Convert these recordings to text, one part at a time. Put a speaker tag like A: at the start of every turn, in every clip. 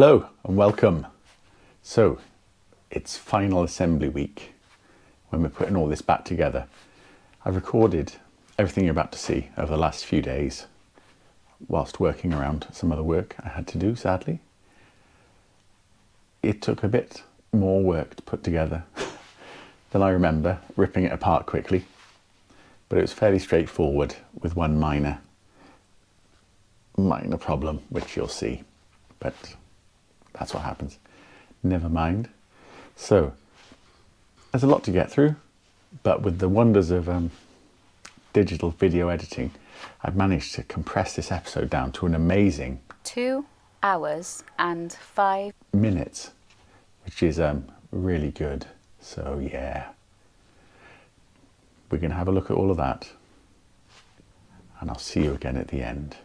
A: Hello and welcome. So it's final assembly week when we're putting all this back together. I've recorded everything you're about to see over the last few days whilst working around some other work I had to do, sadly. It took a bit more work to put together than I remember, ripping it apart quickly, but it was fairly straightforward with one minor problem, which you'll see, but that's what happens. Never mind. So there's a lot to get through, but with the wonders of digital video editing, I've managed to compress this episode down to an amazing
B: 2 hours and 5
A: minutes, which is really good. So yeah, we're going to have a look at all of that, and I'll see you again at the end.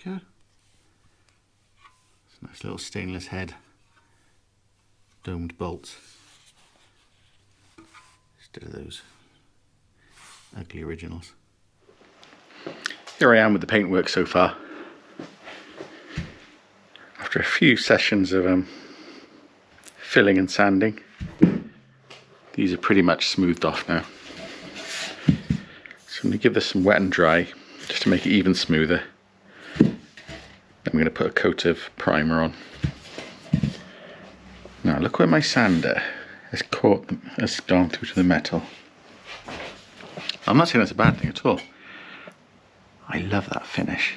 A: Okay. It's a nice little stainless head, domed bolts, instead of those ugly originals. Here I am with the paintwork so far. After a few sessions of filling and sanding, these are pretty much smoothed off now. So I'm going to give this some wet and dry just to make it even smoother. I'm going to put a coat of primer on. Now look where my sander has gone through to the metal. I'm not saying that's a bad thing at all. I love that finish.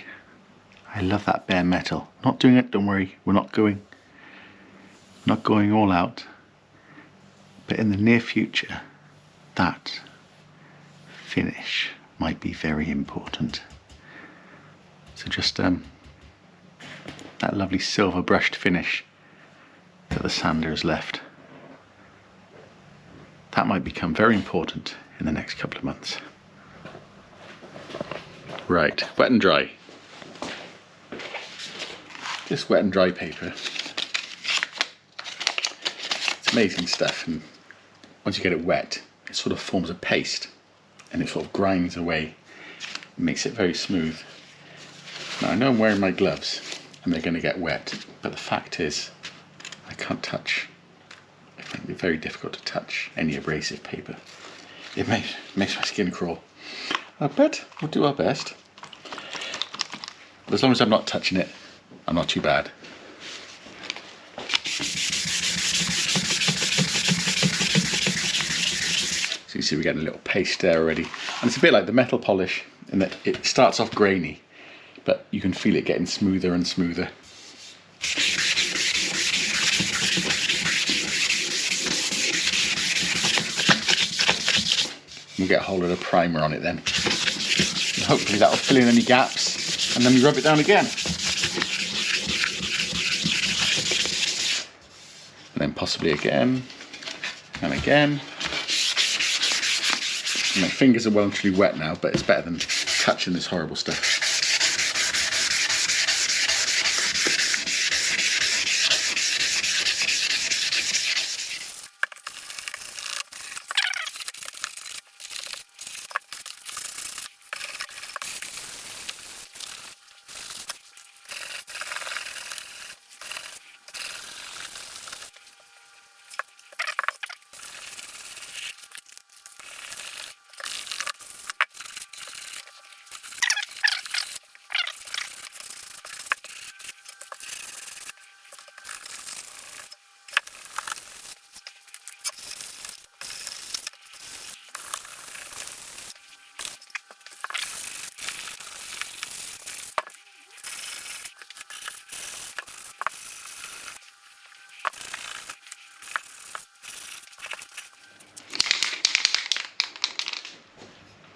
A: I love that bare metal. Not doing it, don't worry, we're not going all out. But in the near future, that finish might be very important. So just that lovely silver brushed finish that the sander has left, that might become very important in the next couple of months. Right, wet and dry. This wet and dry paper, it's amazing stuff, and once you get it wet, it sort of forms a paste and it sort of grinds away, makes it very smooth. Now I know I'm wearing my gloves and they're going to get wet, but the fact is I can't touch. I find it very difficult to touch any abrasive paper. It makes my skin crawl. But we'll do our best. But as long as I'm not touching it, I'm not too bad. So you see we're getting a little paste there already. And it's a bit like the metal polish in that it starts off grainy, but you can feel it getting smoother and smoother. We'll get a whole lot of primer on it then. And hopefully that'll fill in any gaps, and then we rub it down again. And then possibly again, and again. And my fingers are well and truly wet now, but it's better than touching this horrible stuff.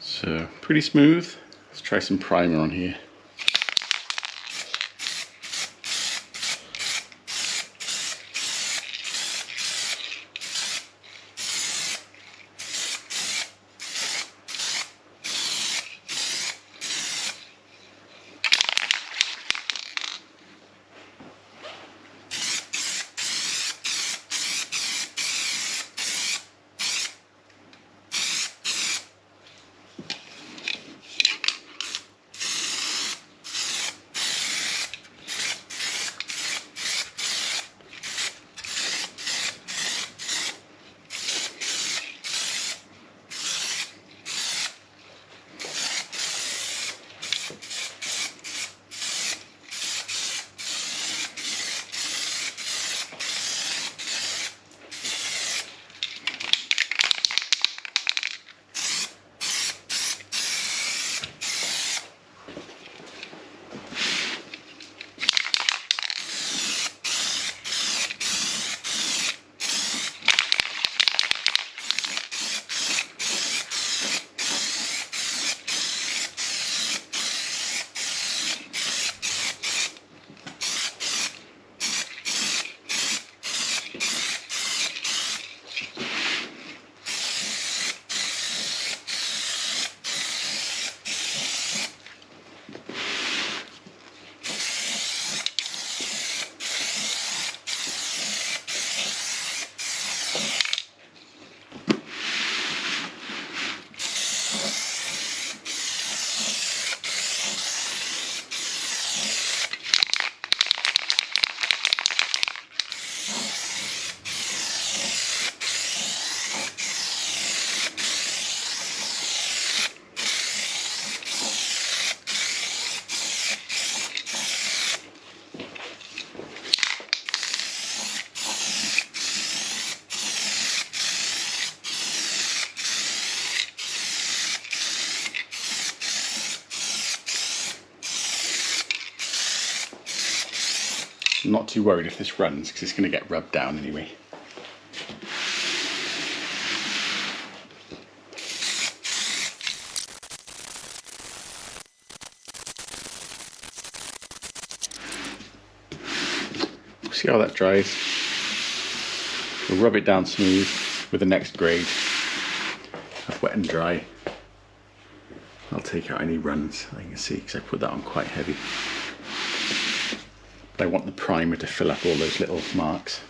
A: So pretty smooth. Let's try some primer on here. I'm not too worried if this runs because it's going to get rubbed down anyway. See how that dries. We'll rub it down smooth with the next grade of wet and dry. I'll take out any runs, I can see, because I put that on quite heavy. But I want the primer to fill up all those little marks.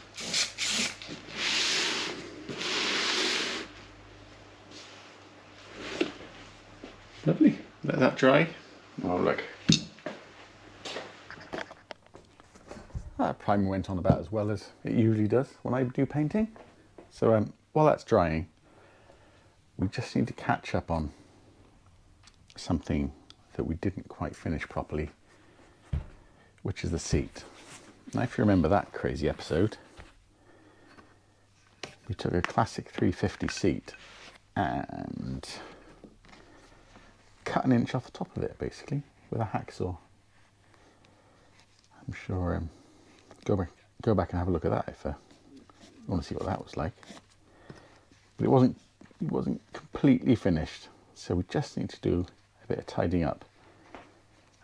A: Lovely, let that dry. Oh look. That primer went on about as well as it usually does when I do painting. So while that's drying, we just need to catch up on something that we didn't quite finish properly, which is the seat. Now if you remember that crazy episode, we took a classic 350 seat and cut an inch off the top of it basically with a hacksaw. I'm sure go back and have a look at that if you want to see what that was like. But it wasn't completely finished, so we just need to do a bit of tidying up.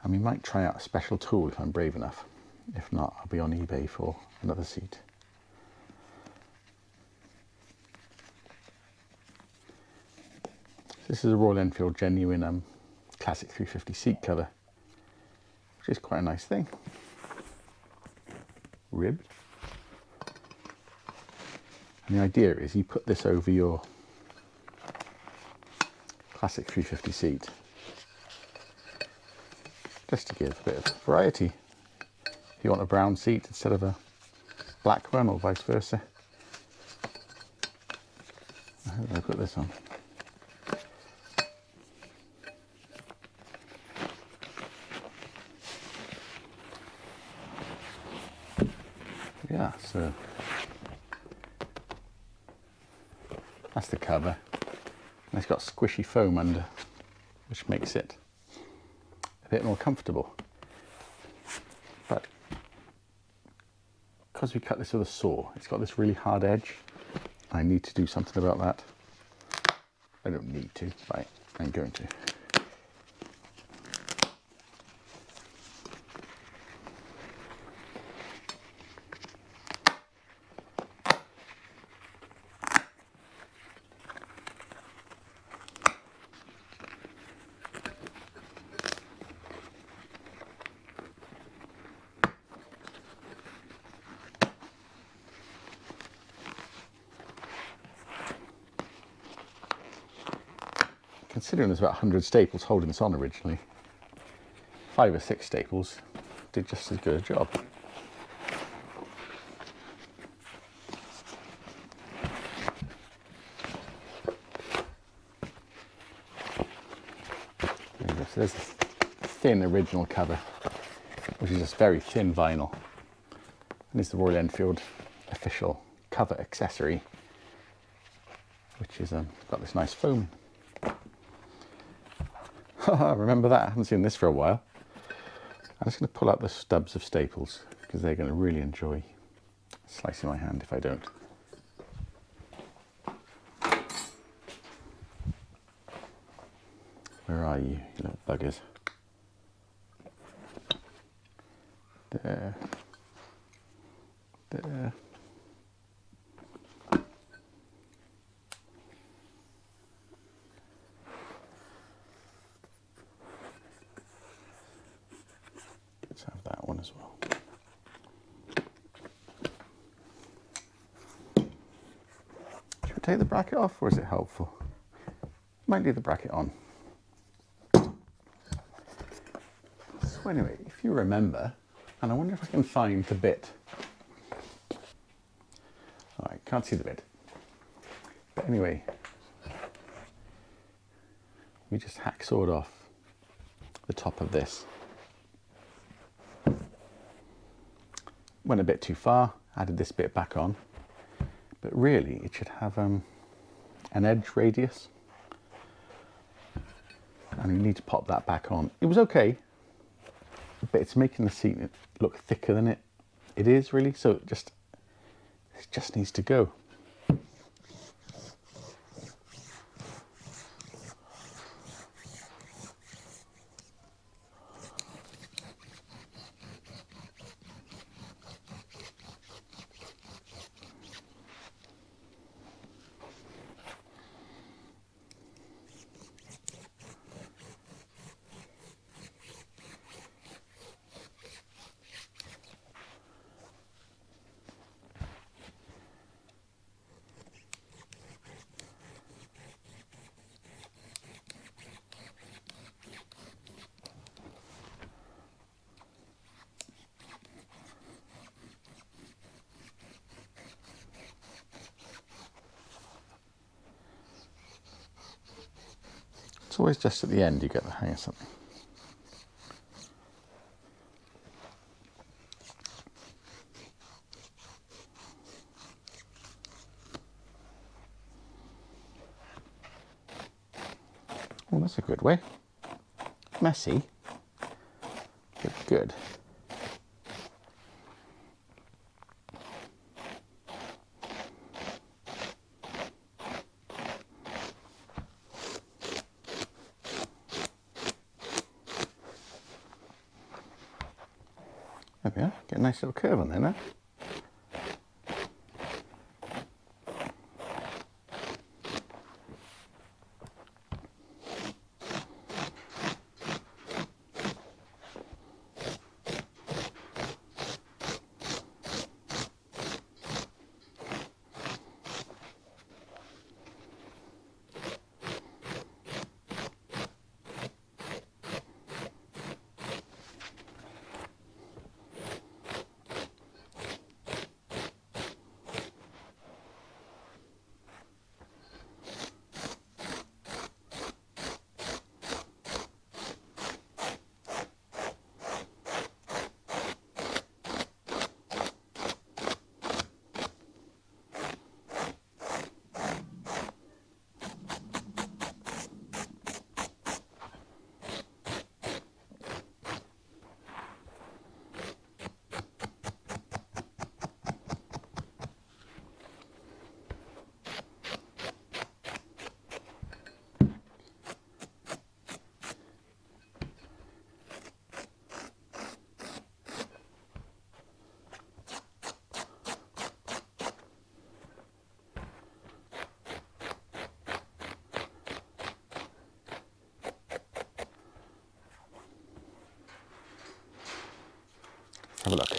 A: And we might try out a special tool if I'm brave enough. If not, I'll be on eBay for another seat. This is a Royal Enfield genuine classic 350 seat cover, which is quite a nice thing. Ribbed. And the idea is you put this over your classic 350 seat just to give a bit of variety. If you want a brown seat instead of a black one or vice versa. How did I put this on? Yeah, so that's the cover. And it's got squishy foam under, which makes it a bit more comfortable. But because we cut this with a saw, it's got this really hard edge. I need to do something about that. I don't need to, but I'm going to. Considering there's about 100 staples holding this on originally, 5 or 6 staples did just as good a job. There you go. So there's the thin original cover, which is just very thin vinyl. And it's the Royal Enfield official cover accessory, which is got this nice foam. Remember that? I haven't seen this for a while. I'm just going to pull out the stubs of staples because they're going to really enjoy slicing my hand if I don't. Where are you little buggers? There. There. Let's have that one as well. Should we take the bracket off, or is it helpful? Might leave the bracket on. So anyway, if you remember, and I wonder if I can find the bit. Alright, can't see the bit. But anyway, we just hacksawed off the top of this. Went a bit too far, added this bit back on, but really it should have an edge radius, and you need to pop that back on. It was okay, but it's making the seat look thicker than it It is really, so it just needs to go. It's always just at the end you get the hang of something. Oh, that's a good way. Messy, but good. There we are, get a nice little curve on there now. Have a look.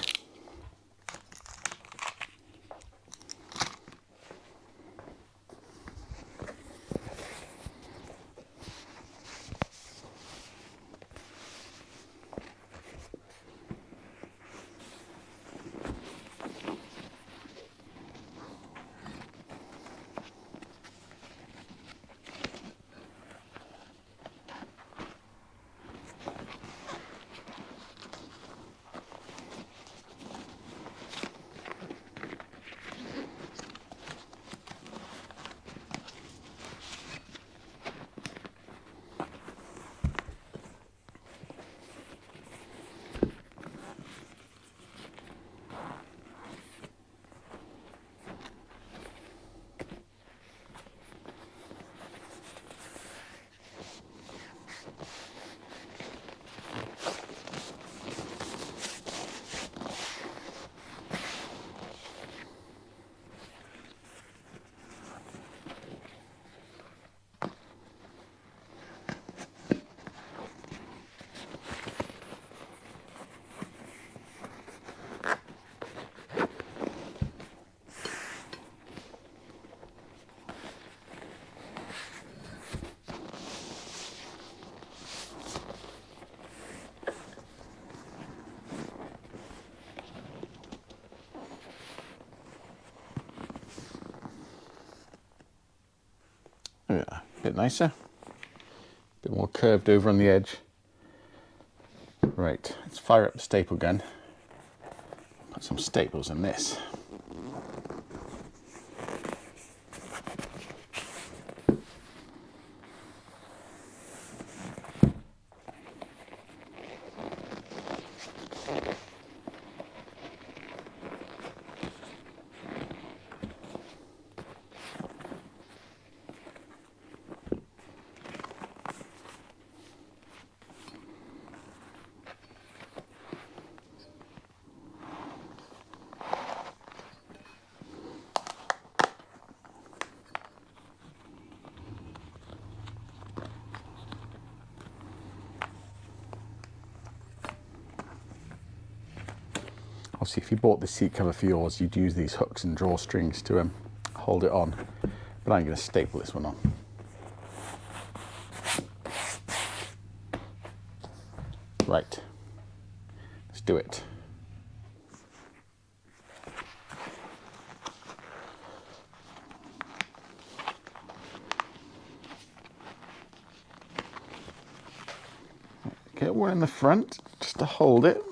A: Yeah, a bit nicer, a bit more curved over on the edge. Right, let's fire up the staple gun, put some staples in this. obviously if you bought the seat cover for yours, you'd use these hooks and drawstrings to hold it on. But I'm going to staple this one on. Right, let's do it. Get one in the front just to hold it.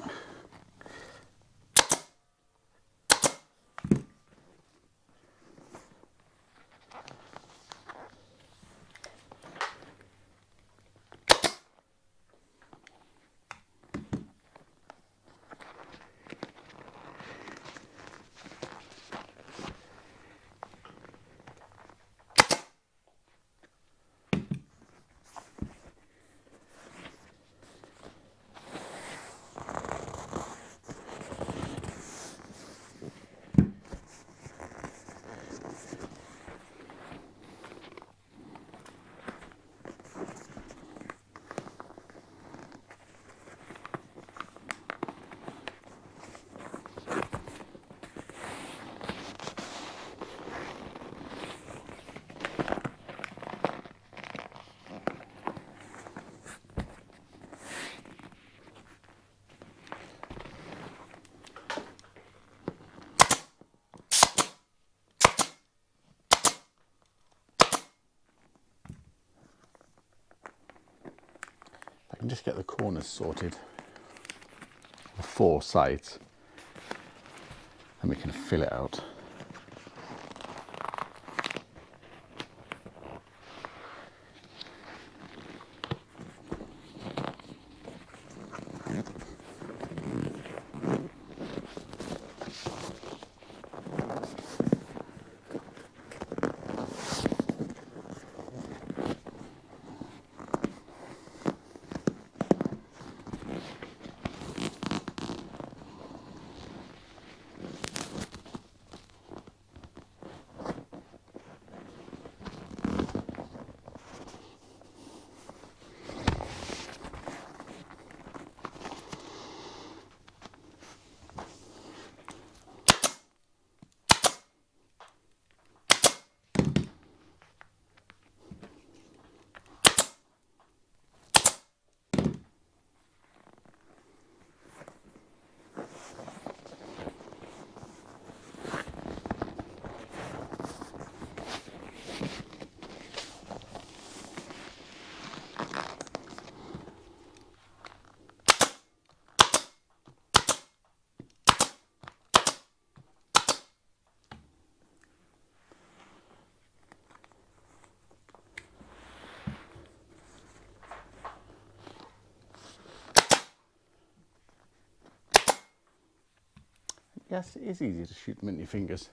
A: I can just get the corners sorted, the 4 sides, and we can fill it out. Yes, it is easy to shoot them in your fingers.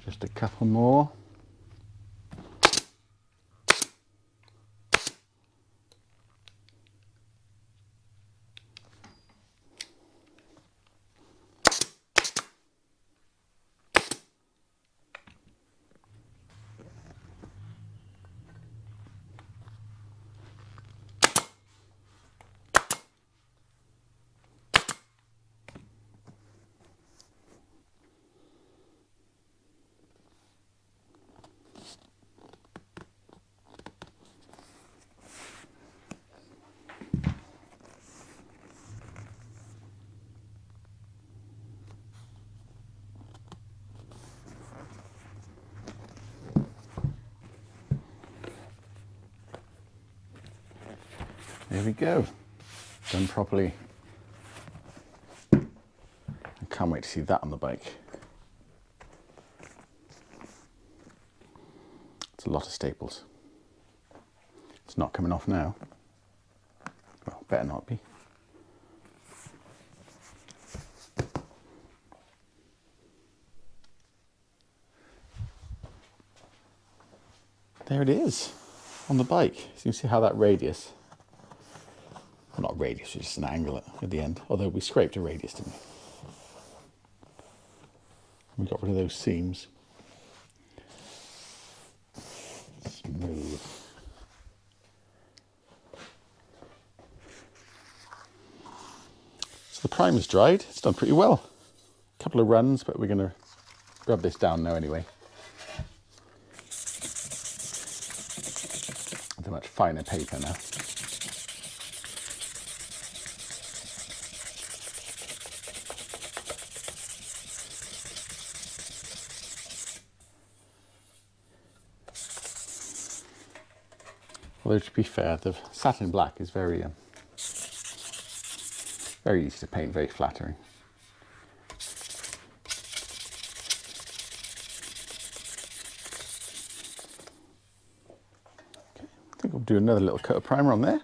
A: Just a couple more. There we go. Done properly. I can't wait to see that on the bike. It's a lot of staples. It's not coming off now. Well, better not be. There it is, on the bike. So you can see how that radius, well, not radius, it's just an angle at the end. Although we scraped a radius, didn't we? We got rid of those seams. Smooth. So the primer's dried. It's done pretty well. A couple of runs, but we're going to rub this down now anyway. It's a much finer paper now. Although to be fair, the satin black is very easy to paint, very flattering. Okay, I think we'll do another little coat of primer on there.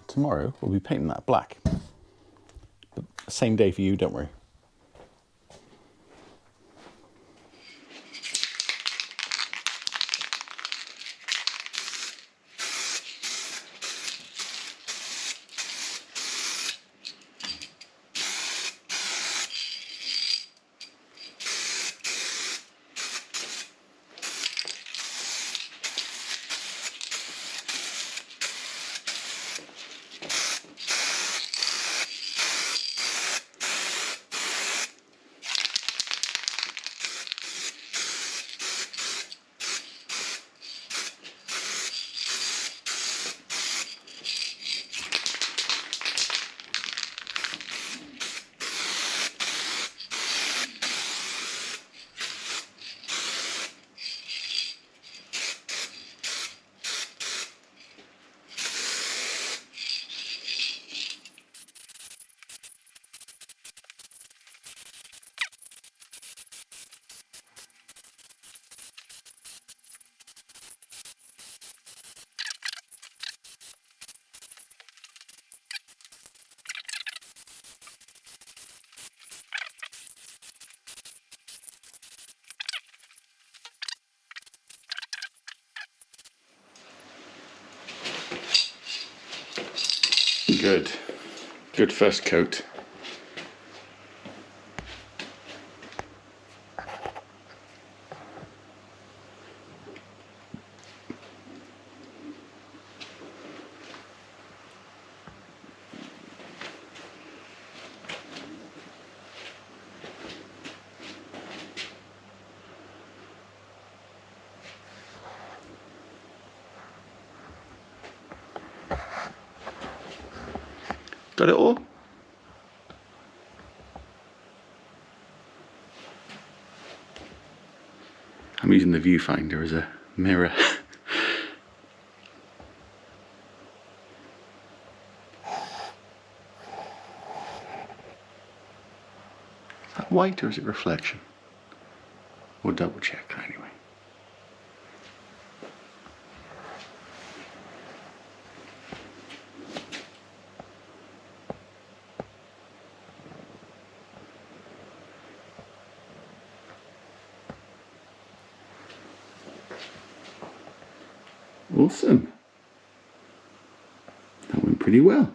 A: Tomorrow we'll be painting that black. But same day for you, don't worry. Good. Good first coat. Got it all? I'm using the viewfinder as a mirror. Is that white or is it reflection? We'll double check anyway. Awesome. That went pretty well.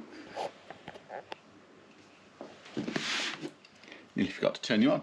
A: Nearly forgot to turn you on.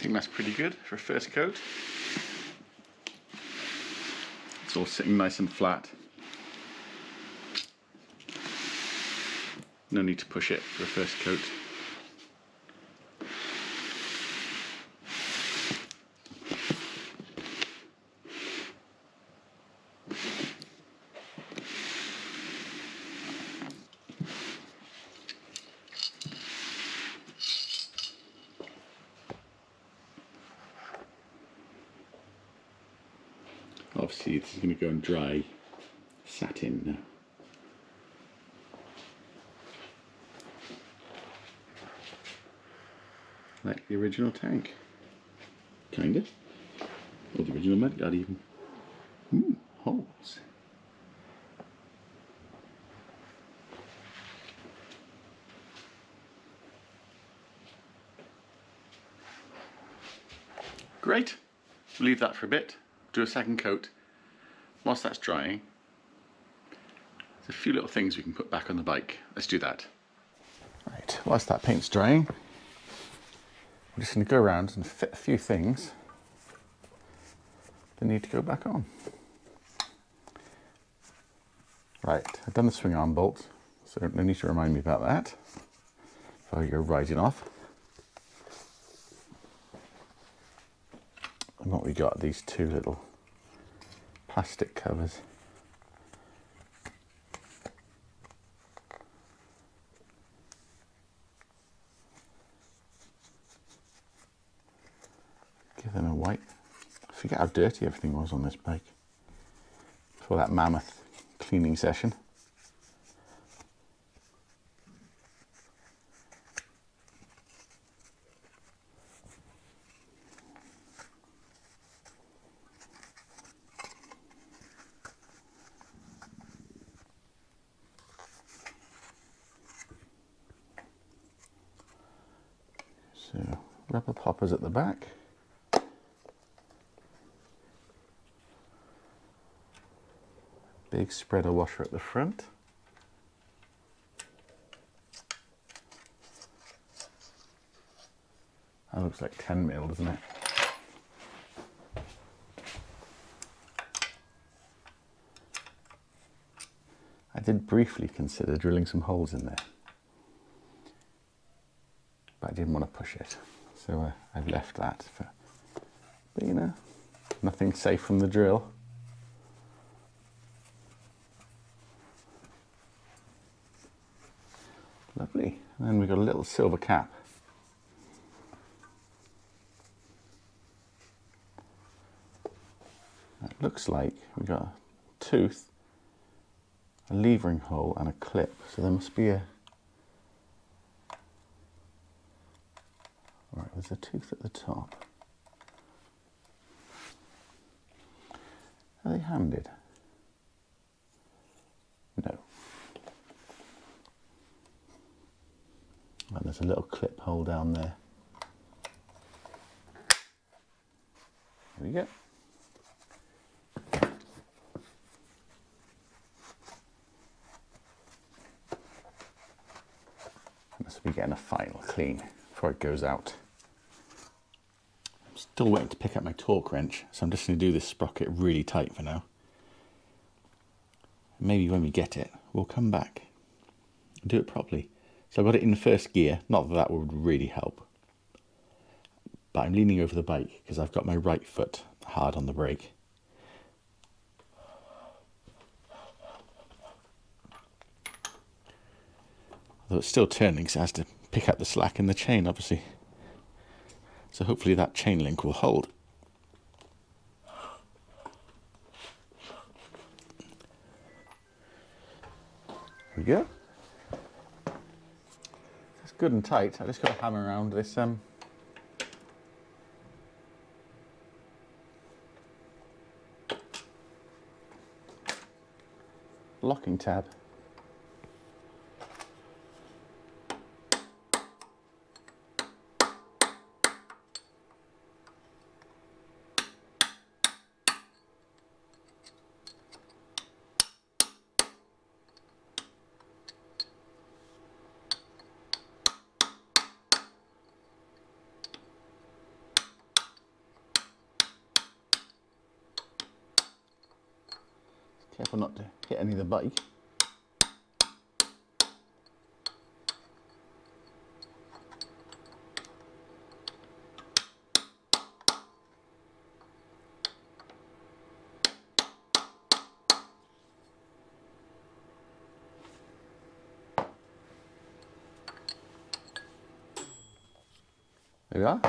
A: think that's pretty good for a first coat. It's all sitting nice and flat. No need to push it for a first coat. Obviously this is going to go and dry satin now. Like the original tank. Kind of. Or the original mudguard even. Holes. Great. We'll leave that for a bit. Do a second coat. Whilst that's drying, there's a few little things we can put back on the bike. Let's do that. Right, whilst that paint's drying, I'm just going to go around and fit a few things that need to go back on. Right, I've done the swing arm bolt, so no need to remind me about that before I go riding off. And what we got, these two little plastic covers. Give them a wipe. I forget how dirty everything was on this bike before that mammoth cleaning session. So rubber poppers at the back. Big spreader washer at the front. That looks like 10mm, doesn't it? I did briefly consider drilling some holes in there, but I didn't want to push it, so I've left that for, but you know, nothing safe from the drill. Lovely. And then we've got a little silver cap. It looks like we've got a tooth, a levering hole and a clip, so there must be a... Right, there's a tooth at the top. Are they handed? No. And there's a little clip hole down there. There we go. Must be getting a final clean before it goes out. I'm still waiting to pick up my torque wrench, so I'm just going to do this sprocket really tight for now. Maybe when we get it, we'll come back and do it properly. So I've got it in first gear, not that that would really help. But I'm leaning over the bike because I've got my right foot hard on the brake. Although it's still turning, so it has to pick up the slack in the chain, obviously. So hopefully that chain link will hold. There we go. It's good and tight. I just got to hammer around this locking tab. Careful not to hit any of the bike. There we are,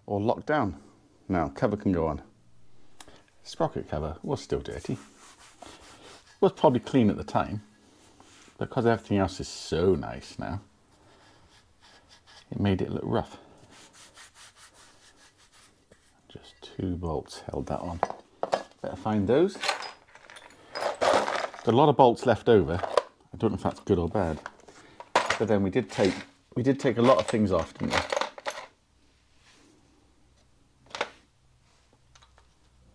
A: all locked down. Now, cover can go on. Sprocket cover was still dirty. Was probably clean at the time, but because everything else is so nice now, it made it look rough. Just 2 bolts held that on. Better find those. Got a lot of bolts left over. I don't know if that's good or bad. But then we did take a lot of things off, didn't we?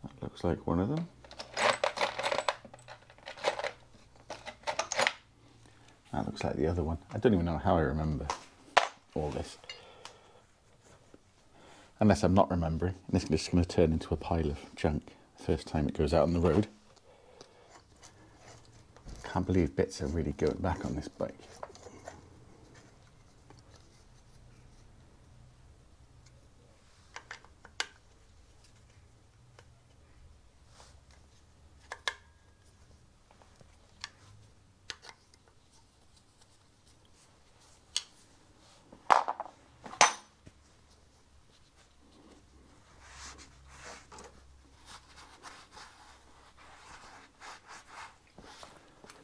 A: That looks like one of them. That looks like the other one. I don't even know how I remember all this. Unless I'm not remembering, and it's just going to turn into a pile of junk the first time it goes out on the road. Can't believe bits are really going back on this bike.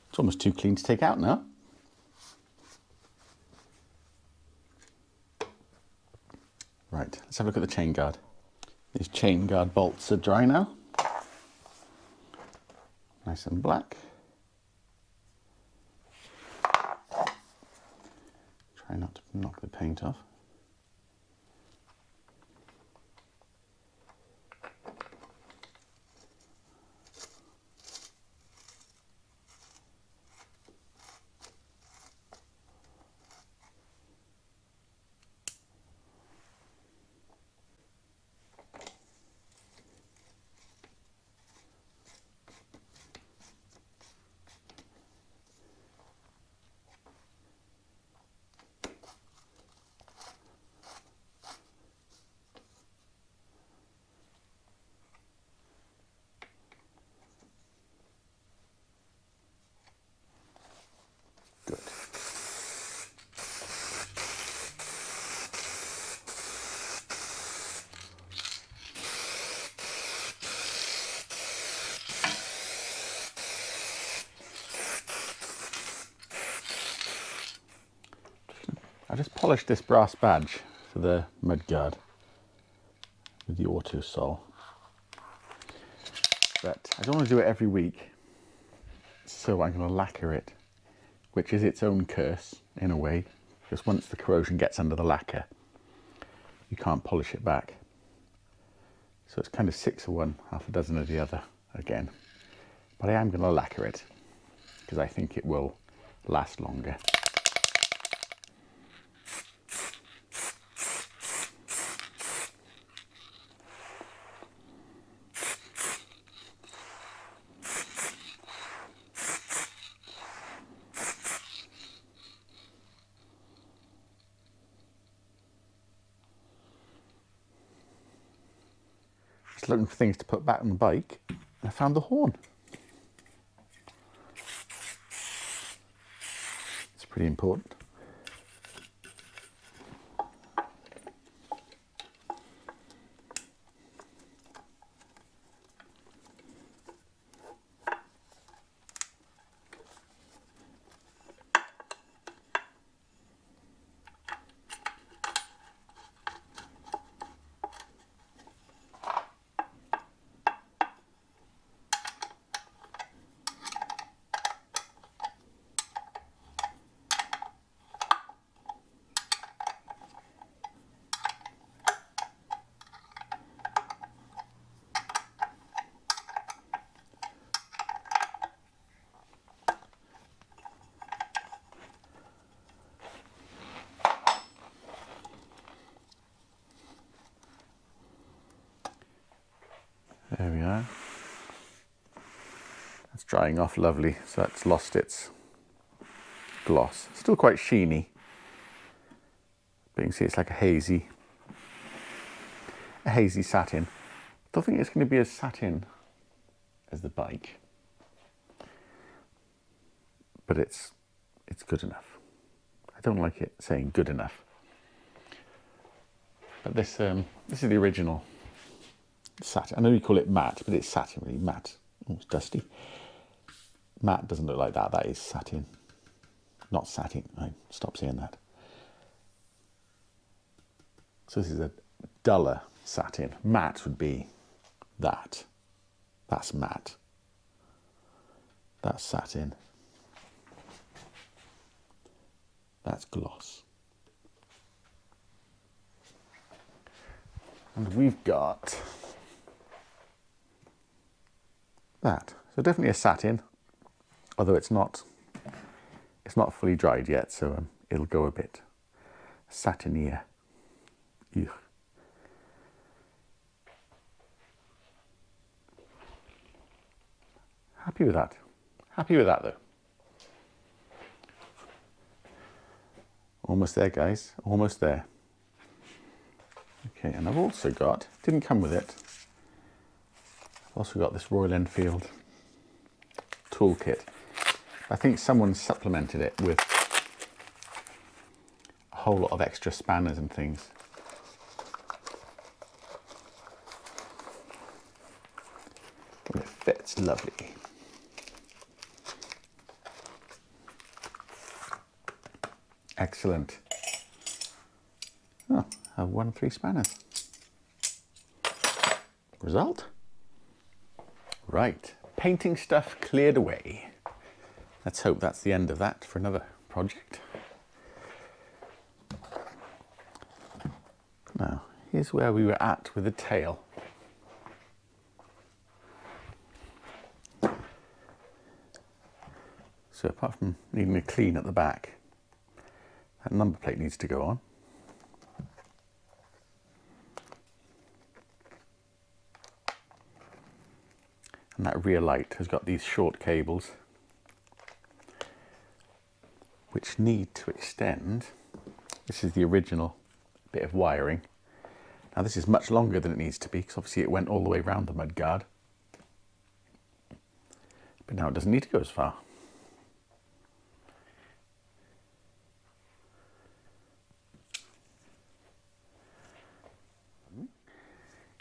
A: It's almost too clean to take out now. Right, let's have a look at the chain guard. These chain guard bolts are dry now. Nice and black. Try not to knock the paint off. Good. I just polished this brass badge for the mudguard with the auto sol, but I don't want to do it every week, so I'm going to lacquer it, which is its own curse in a way, because once the corrosion gets under the lacquer, you can't polish it back. So it's kind of 6 of one, half a dozen of the other again. But I am going to lacquer it, because I think it will last longer. Just looking for things to put back on the bike, and I found the horn. It's pretty important. drying off lovely, so that's lost its gloss. Still quite sheeny, but you can see it's like a hazy satin. Don't think it's going to be as satin as the bike, but it's good enough. I don't like it saying good enough, but this is the original satin. I know you call it matte, but it's satin really. Matte. Oh, it's dusty. Matte doesn't look like that. That is satin, not satin. I stop saying that. So this is a duller satin. Matte would be that. That's matte. That's satin. That's gloss. And we've got that. So definitely a satin, although it's not fully dried yet, so it'll go a bit satinier. Eugh. Happy with that. Happy with that though. Almost there, guys. Almost there. Okay, and I've also got, didn't come with it, I've also got this Royal Enfield toolkit. I think someone supplemented it with a whole lot of extra spanners and things. And it fits lovely. Excellent. Oh, I've won 3 spanners. Result? Right, painting stuff cleared away. Let's hope that's the end of that for another project. Now, here's where we were at with the tail. So apart from needing a clean at the back, that number plate needs to go on. And that rear light has got these short cables which need to extend. This is the original bit of wiring. Now this is much longer than it needs to be because obviously it went all the way around the mudguard. But now it doesn't need to go as far.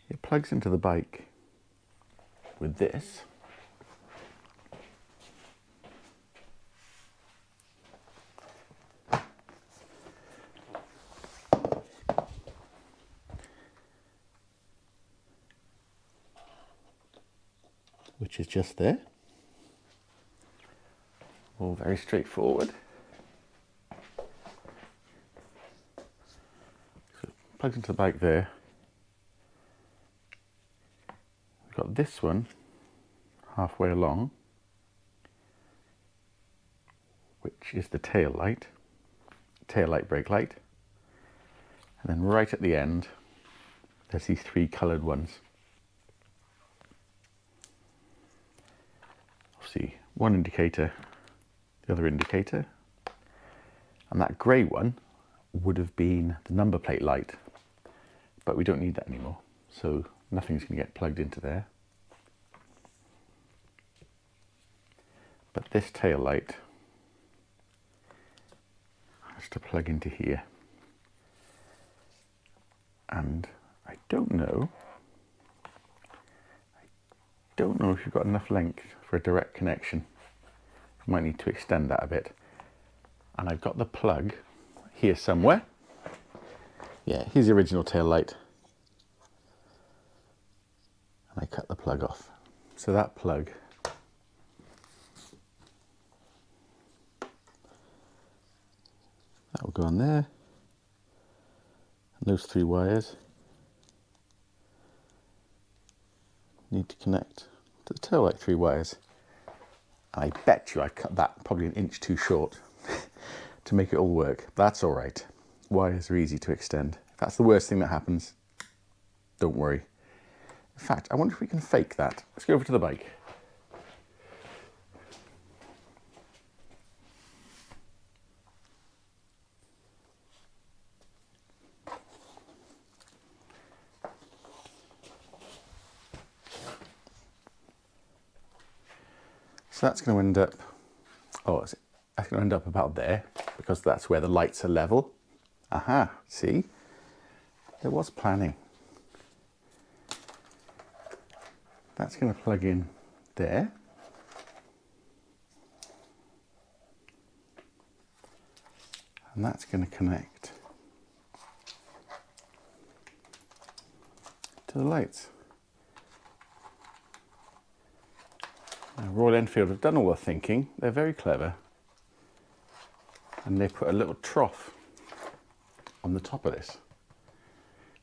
A: It plugs into the bike with this. Which is just there. All very straightforward. So it plugs into the bike there. We've got this one halfway along, which is the tail light, brake light. And then right at the end, there's these 3 coloured ones. See, one indicator, the other indicator, and that grey one would have been the number plate light, but we don't need that anymore, so nothing's going to get plugged into there. But this tail light has to plug into here, and I don't know if you've got enough length for a direct connection. You might need to extend that a bit. And I've got the plug here somewhere. Yeah, here's the original tail light. And I cut the plug off. So that plug that will go on there. And those 3 wires need to connect to the tail light 3 wires. And I bet you I cut that probably 1 inch too short to make it all work. That's all right. Wires are easy to extend. If that's the worst thing that happens, don't worry. In fact, I wonder if we can fake that. Let's go over to the bike. So that's going to end up, that's going to end up about there, because that's where the lights are level. Aha, see? There was planning. That's going to plug in there. And that's going to connect to the lights. Now, Royal Enfield have done all the thinking. They're very clever. And they put a little trough on the top of this.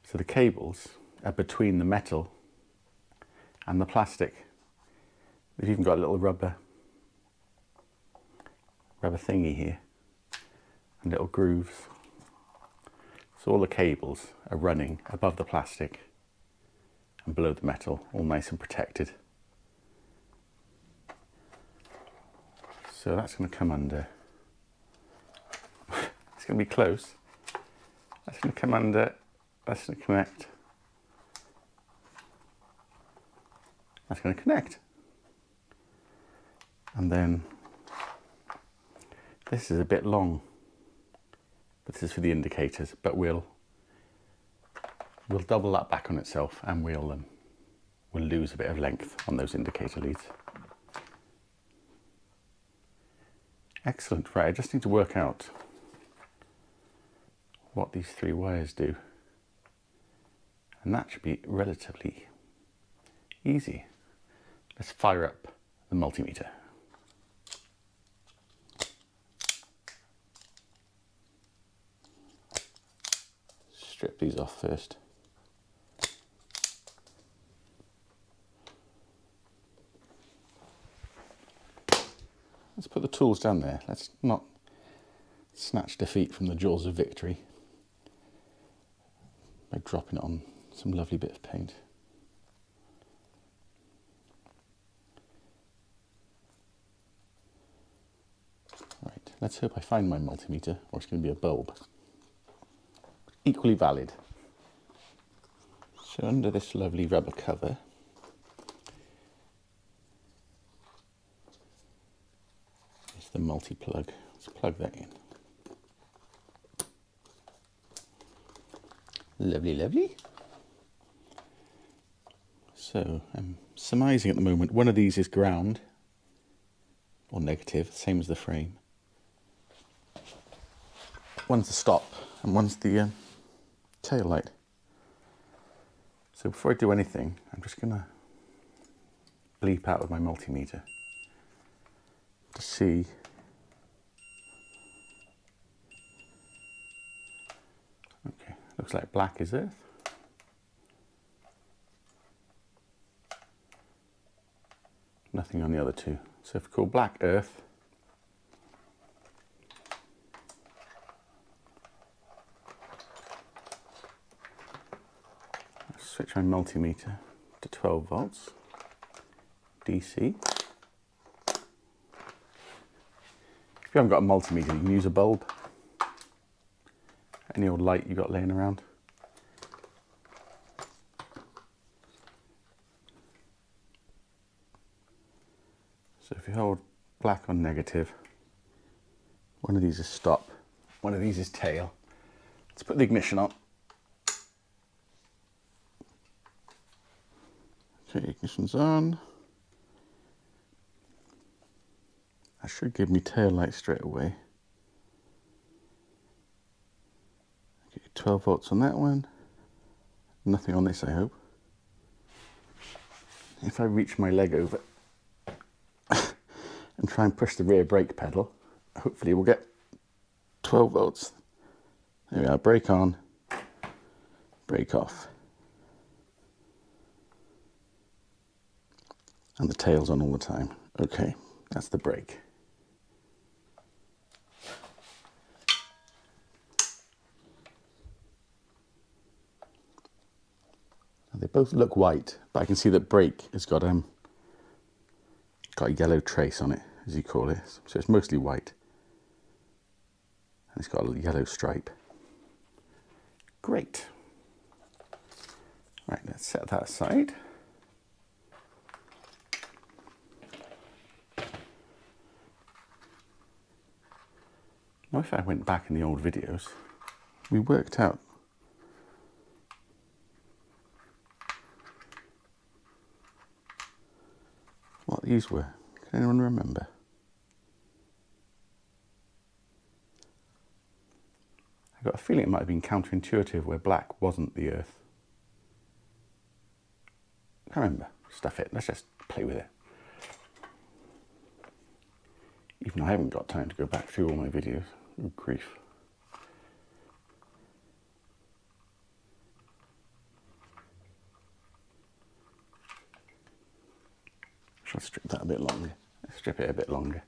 A: So the cables are between the metal and the plastic. They've even got a little rubber thingy here and little grooves. So all the cables are running above the plastic and below the metal, all nice and protected. So that's going to come under. It's going to be close. That's going to come under. That's going to connect. That's going to connect. And then this is a bit long, but this is for the indicators, but we'll double that back on itself, and we'll lose a bit of length on those indicator leads. Excellent. Right, I just need to work out what these 3 wires do, and that should be relatively easy. Let's fire up the multimeter. Strip these off first. Let's put the tools down there. Let's not snatch defeat from the jaws of victory by dropping it on some lovely bit of paint. Right, let's hope I find my multimeter, or it's going to be a bulb. Equally valid. So under this lovely rubber cover, is the multi-plug. Let's plug that in. Lovely, lovely. So I'm surmising at the moment one of these is ground or negative, same as the frame. One's the stop and one's the tail light. So before I do anything, I'm just going to bleep out with my multimeter to see okay, looks like black is earth. Nothing on the other two. So if we call black earth, let's switch my multimeter to 12 volts DC. If you haven't got a multimeter, you can use a bulb. Any old light you got laying around. So if you hold black on negative, one of these is stop, one of these is tail. Let's put the ignition on. Okay, ignition's on. That should give me tail light straight away. Okay, 12 volts on that one. Nothing on this, I hope. If I reach my leg over and try and push the rear brake pedal, hopefully we'll get 12 volts. There we are, brake on, brake off. And the tail's on all the time. Okay, that's the brake. Now they both look white, but I can see that brake has got a yellow trace on it, as you call it. So it's mostly white. And it's got a yellow stripe. Great. Right, let's set that aside. Now if I went back in the old videos, we worked out what these were. Can anyone remember? I got a feeling it might have been counterintuitive where black wasn't the earth. I can't remember. Stuff it. Let's just play with it. Even though I haven't got time to go back through all my videos. Oh, grief. Shall I strip that a bit longer? Let's strip it a bit longer.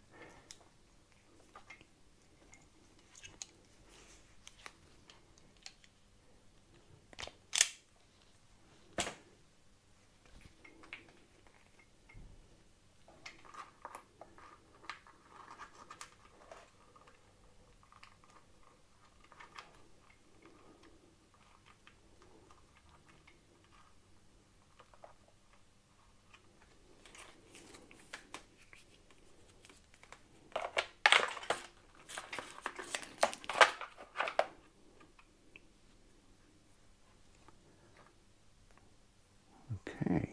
A: Okay.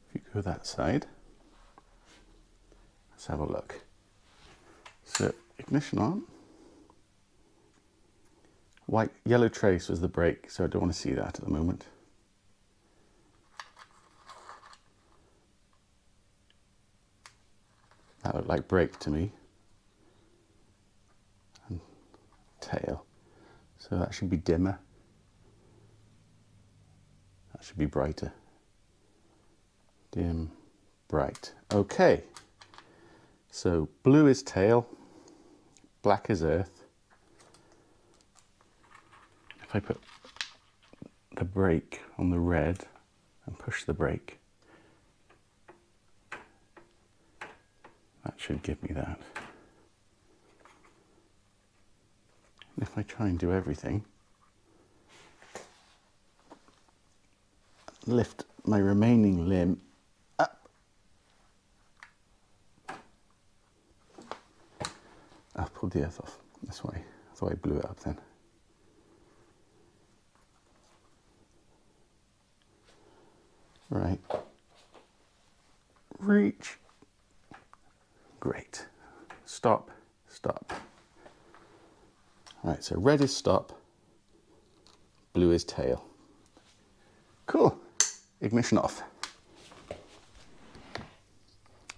A: If you go that side, let's have a look. So ignition on. White, yellow trace was the brake, so I don't want to see that at the moment. That looked like brake to me. And tail. So that should be dimmer. That should be brighter. Dim, bright. Okay. So blue is tail, black is earth. If I put the brake on the red and push the brake, that should give me that. And if I try and do everything, lift my remaining limb up. I've pulled the earth off this way. I thought I blew it up then. Right. Reach. Great. Stop, stop. Right, so red is stop, blue is tail. Cool. Ignition off.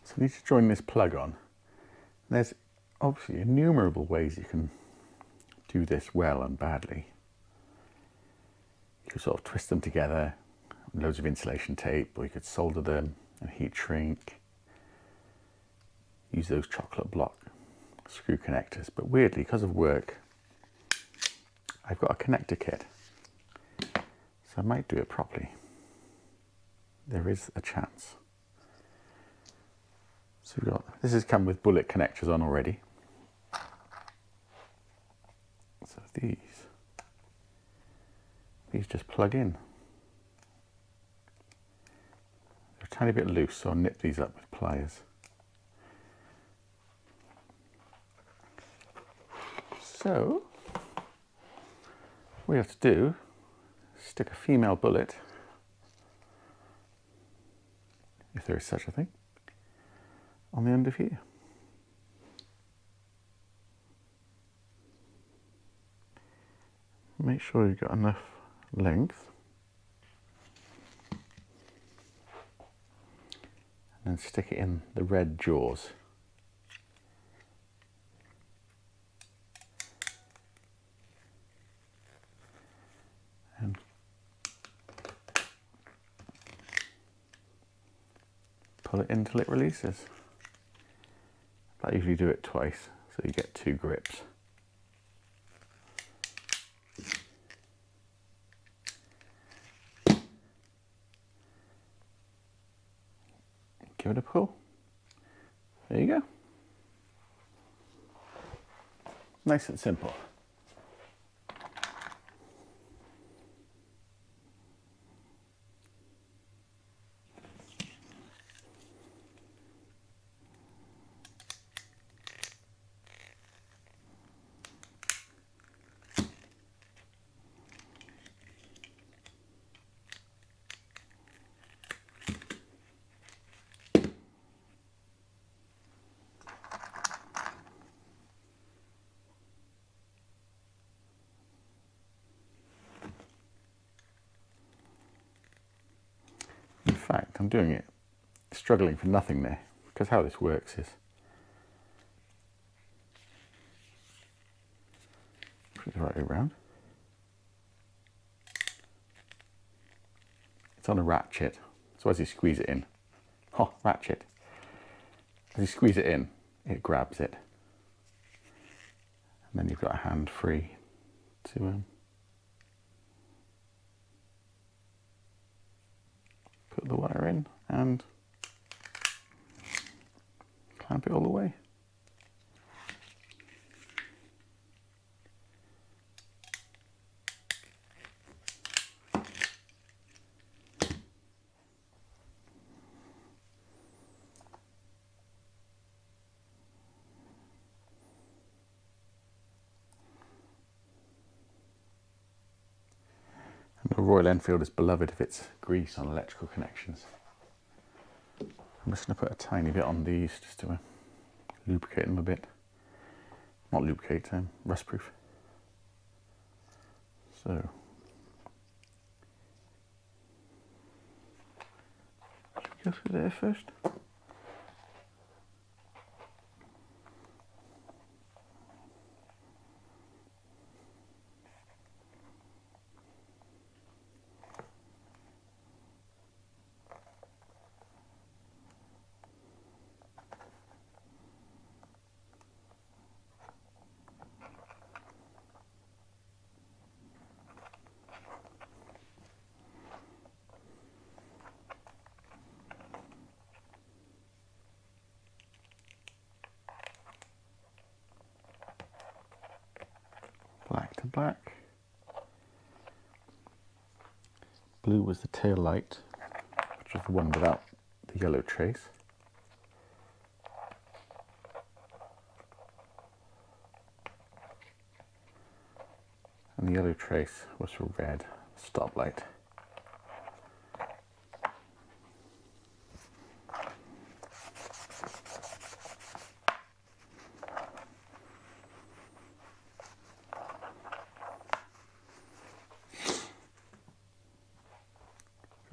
A: So I need to join this plug on. There's obviously innumerable ways you can do this well and badly. You could sort of twist them together, loads of insulation tape, or you could solder them and heat shrink. Use those chocolate block screw connectors. But weirdly, because of work, I've got a connector kit. So I might do it properly. There is a chance. So we've got, this has come with bullet connectors on already. So these just plug in. They're a tiny bit loose, so I'll nip these up with pliers. So what we have to do is stick a female bullet, if there is such a thing, on the end of here. Make sure you've got enough length. And then stick it in the red jaws. And pull it in until it releases. I usually do it twice, so you get 2 grips. Give it a pull. There you go. Nice and simple. I'm doing it, struggling for nothing there, because how this works is put it the right way around. It's on a ratchet, so as you squeeze it in, ratchet. As you squeeze it in, it grabs it, and then you've got a hand free to put the wire in and clamp it all the way. The Royal Enfield is beloved of its grease on electrical connections. I'm just going to put a tiny bit on these just to lubricate them a bit. Not lubricate, rust proof. So, should we go through there first? Black to black. Blue was the tail light, which was the one without the yellow trace. And the yellow trace was for red, stoplight.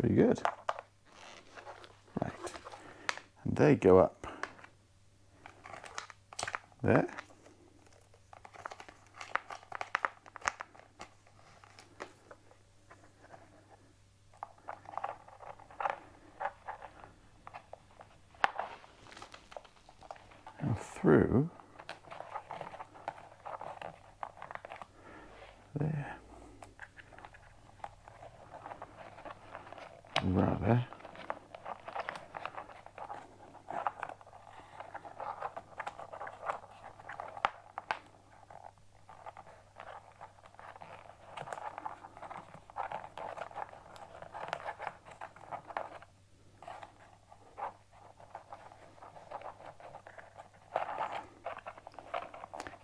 A: Very good. Right, and they go up there. And through there. Rather.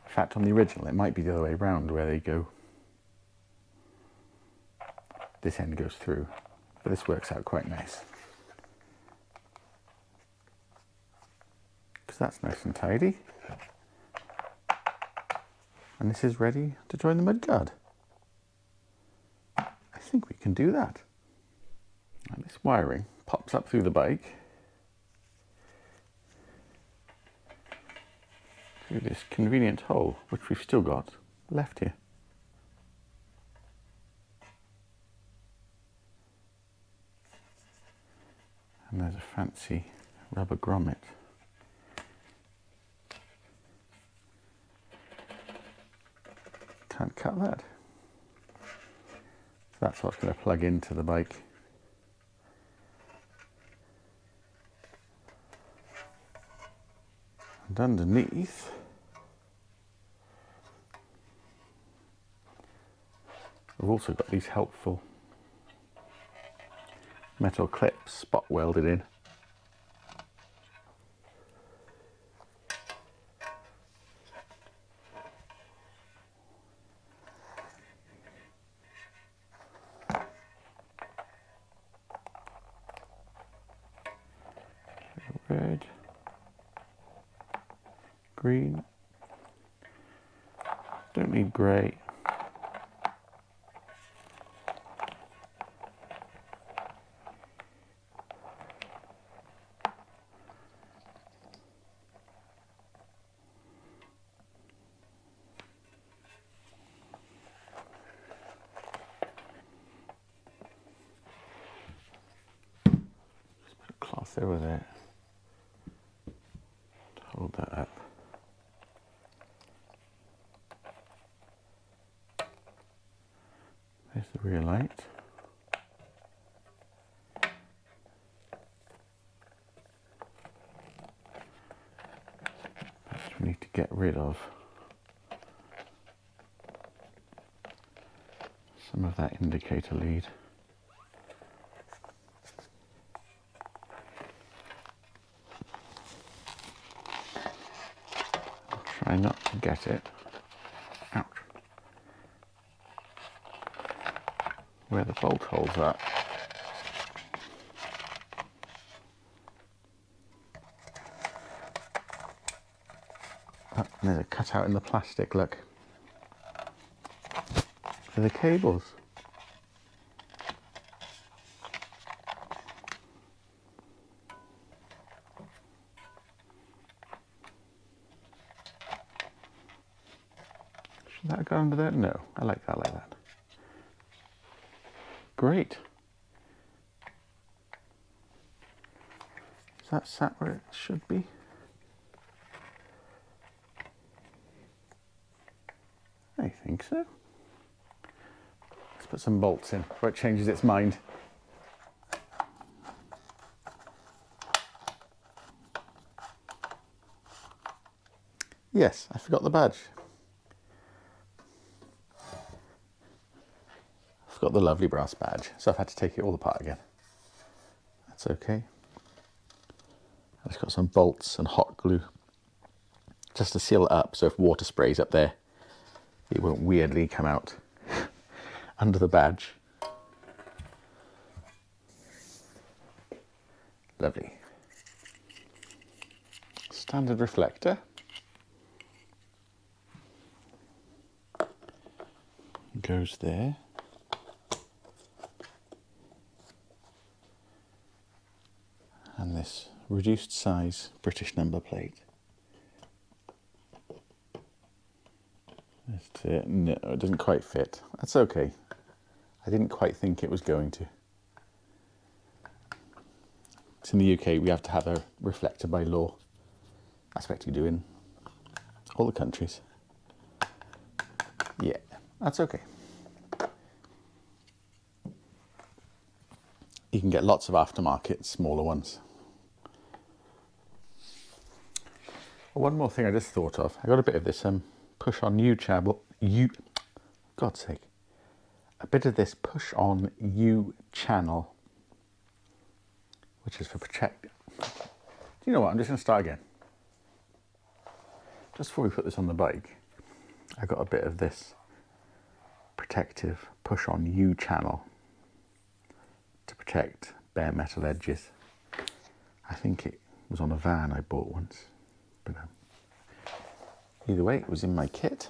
A: In fact, on the original, it might be the other way around where they go. This end goes through, but this works out quite nice. Because that's nice and tidy. And this is ready to join the mudguard. I think we can do that. And this wiring pops up through the bike. Through this convenient hole, which we've still got left here. And there's a fancy rubber grommet. Can't cut that. So that's what's going to plug into the bike. And underneath, we've also got these helpful metal clips spot welded in. Red, green, don't need grey. just over there. Hold that up. There's the rear light. Perhaps we need to get rid of some of that indicator lead. Try not to get it, ouch, where the bolt holes are. Oh, there's a cutout in the plastic, look. For the cables. Should that go under there? No, I like that like that. Great. Is that sat where it should be? I think so. Let's put some bolts in before it changes its mind. Yes, I forgot the badge. I forgot the lovely brass badge, so I've had to take it all apart again. That's okay. It's got some bolts and hot glue just to seal it up, so if water sprays up there, it won't weirdly come out under the badge. Lovely. Standard reflector. Goes there. And this reduced size British number plate. That's it. No, it doesn't quite fit. That's okay. I didn't quite think it was going to. It's in the UK, we have to have a reflector by law. I expect you do in all the countries. Yeah, that's okay. You can get lots of aftermarket, smaller ones. One more thing I just thought of. I got a bit of this push on U channel. God's sake. A bit of this push on U channel, which is for protect. Do you know what? I'm just going to start again. Just before we put this on the bike, I got a bit of this protective push on U channel to protect bare metal edges. I think it was on a van I bought once. But either way, it was in my kit.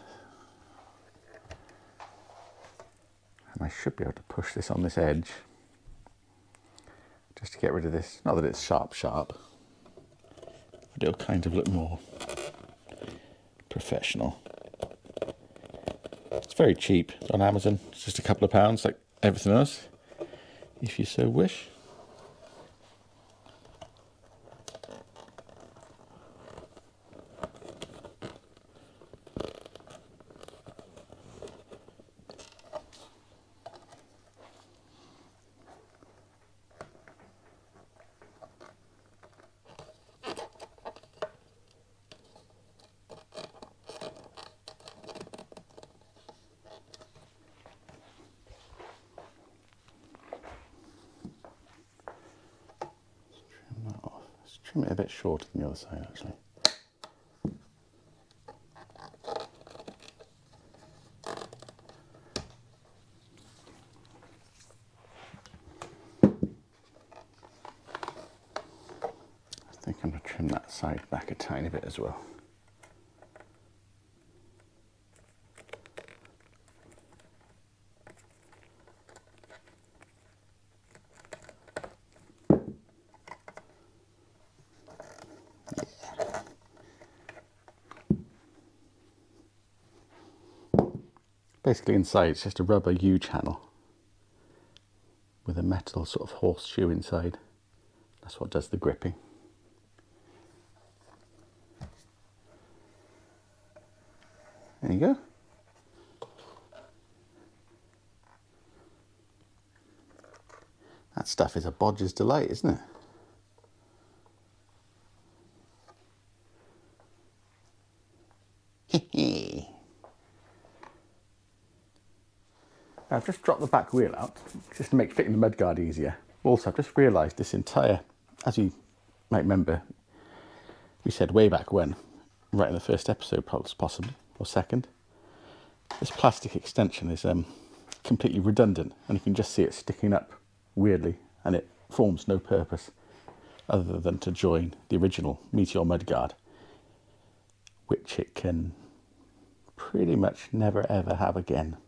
A: And I should be able to push this on this edge just to get rid of this. Not that it's sharp, but it'll kind of look more professional. It's very cheap on Amazon. It's just a couple of pounds like everything else, if you so wish. Trim it a bit shorter than the other side, actually. I think I'm going to trim that side back a tiny bit as well. Basically inside it's just a rubber U channel with a metal sort of horseshoe inside, That's what does the gripping. There you go. That stuff is a bodger's delight, isn't it? I've just dropped the back wheel out just to make fitting the mudguard easier. Also, I've just realised this entire, as you might remember, we said way back when, right in the first episode possibly, or second, this plastic extension is completely redundant, and you can just see it sticking up weirdly, and it forms no purpose other than to join the original Meteor mudguard, which it can pretty much never ever have again.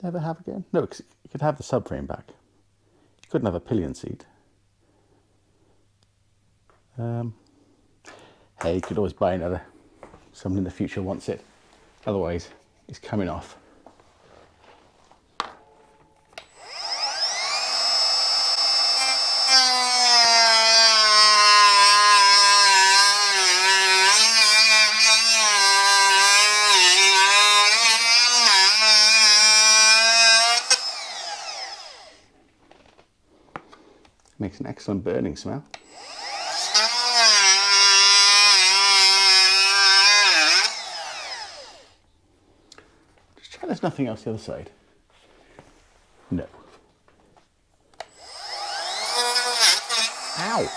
A: Never have again? No, because you could have the subframe back. You couldn't have a pillion seat. Hey, you could always buy another. Someone in the future wants it. Otherwise, it's coming off. Makes an excellent burning smell. Just check there's nothing else the other side. No. Ow!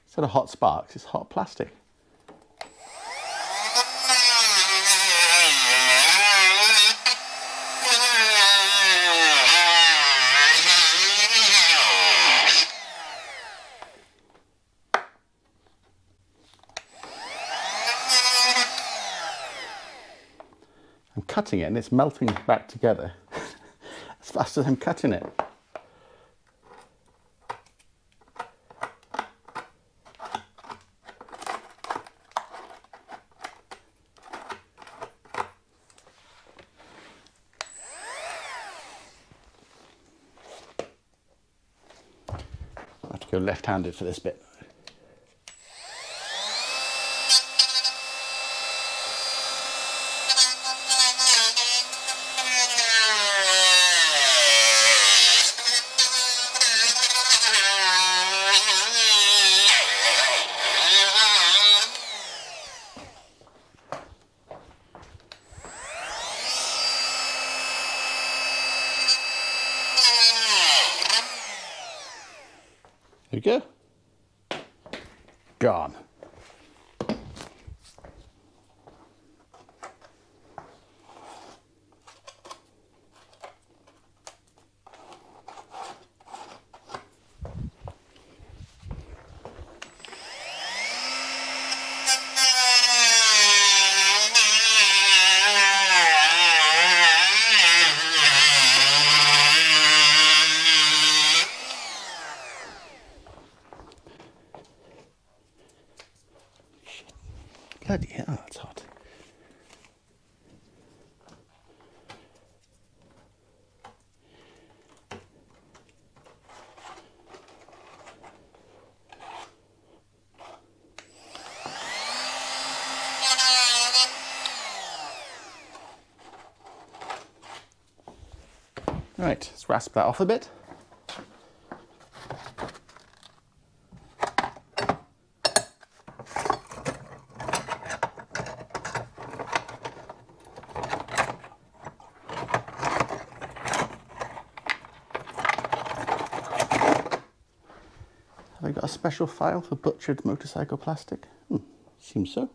A: Instead of hot sparks, it's hot plastic. I'm cutting it and it's melting back together as fast as I'm cutting it. I have to go left-handed for this bit. There we go. Gone. Bloody hell, that's hot. Right, let's rasp that off a bit. Have I got a special file for butchered motorcycle plastic? Seems so.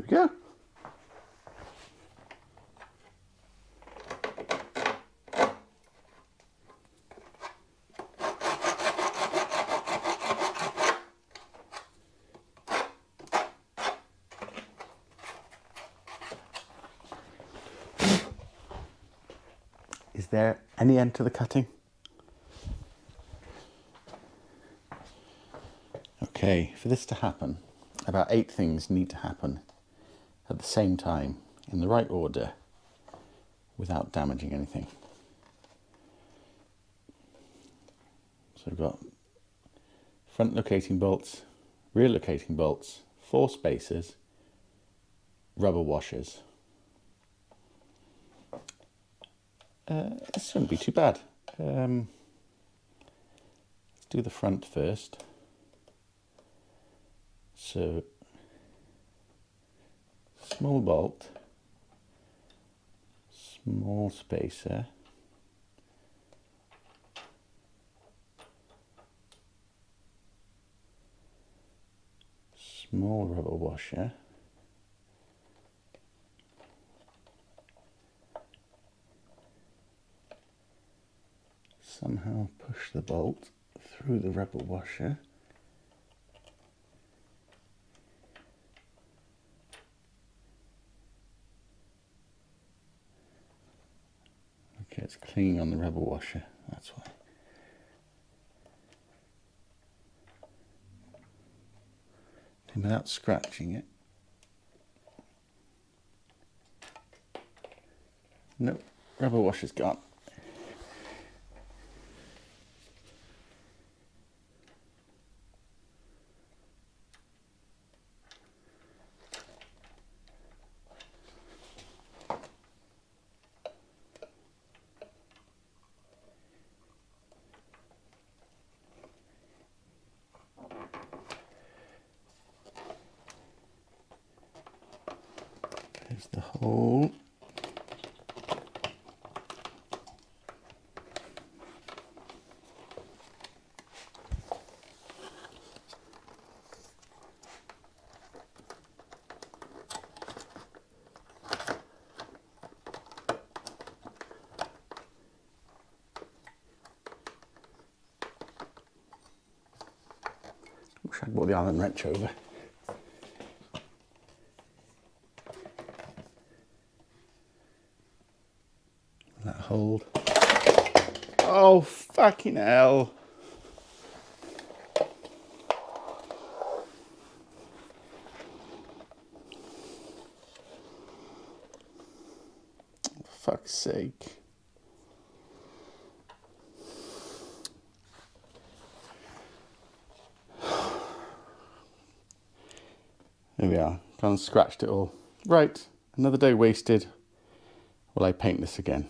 A: we go. Is there any end to the cutting? Okay, for this to happen, about 8 things need to happen at the same time, in the right order, without damaging anything. So we've got front locating bolts, rear locating bolts, 4 spacers, rubber washers. This shouldn't be too bad. Let's do the front first. So, small bolt, small spacer, small rubber washer, somehow push the bolt through the rubber washer. Okay, it's clinging on the rubber washer, that's why. And without scratching it. Nope, rubber washer's gone. There's the hole. Wish I'd brought the Allen wrench over. That hold. Oh, fucking hell. For fuck's sake. There we are. Gone and scratched it all. Right, another day wasted. Will I paint this again?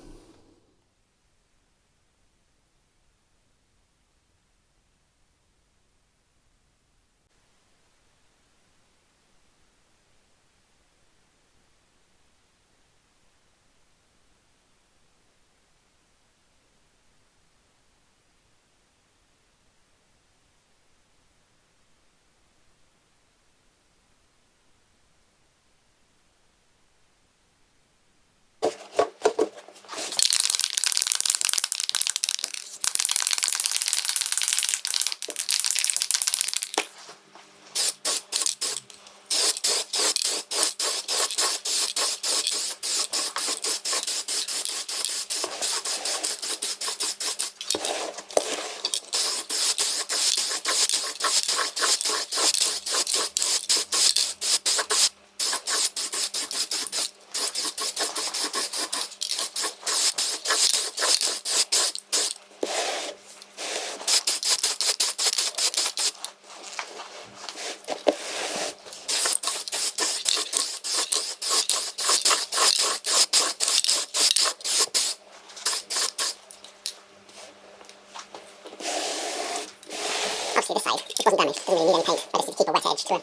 C: Obviously this side, it wasn't damaged, doesn't really need any paint, but it's to keep a wet edge to it,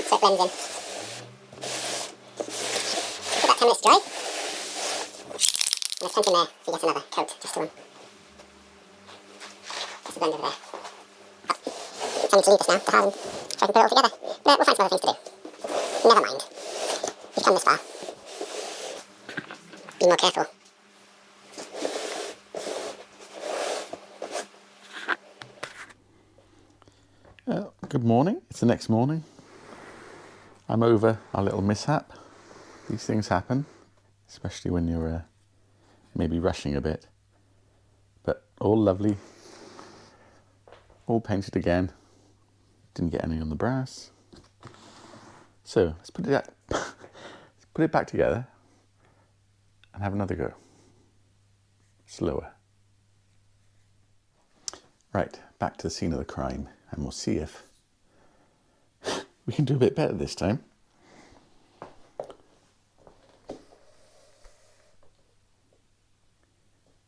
C: so it blends in. Give that 10 minutes to dry. And there's plenty in there if you get another coat, just to just to blend over there. I need to leave this now to harden, so I can put it all together. But we'll find some other things to do. Never mind. come this far, be more careful.
A: Good morning. It's the next morning. I'm over our little mishap. These things happen, especially when you're maybe rushing a bit. But all lovely, all painted again. Didn't get any on the brass. So let's put it back together and have another go. Slower. Right, back to the scene of the crime, and we'll see if we can do a bit better this time.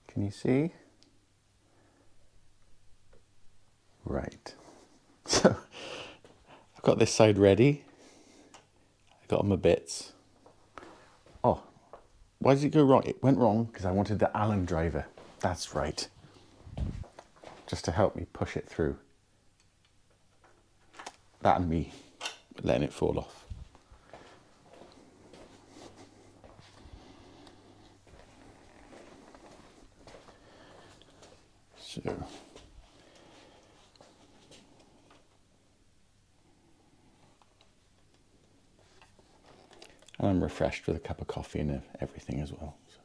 A: Can you see? Right. So I've got this side ready. I got all my bits. Oh, why did it go wrong? It went wrong because I wanted the Allen driver. That's right. Just to help me push it through. That and me letting it fall off. So and I'm refreshed with a cup of coffee and everything as well. So.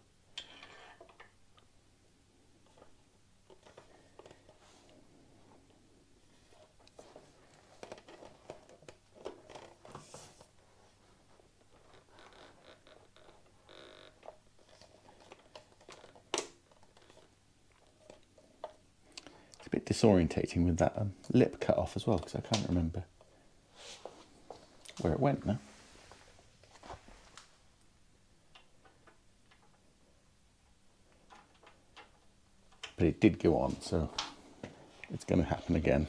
A: It's a bit disorientating with that lip cut off as well, because I can't remember where it went now. But it did go on, so it's going to happen again.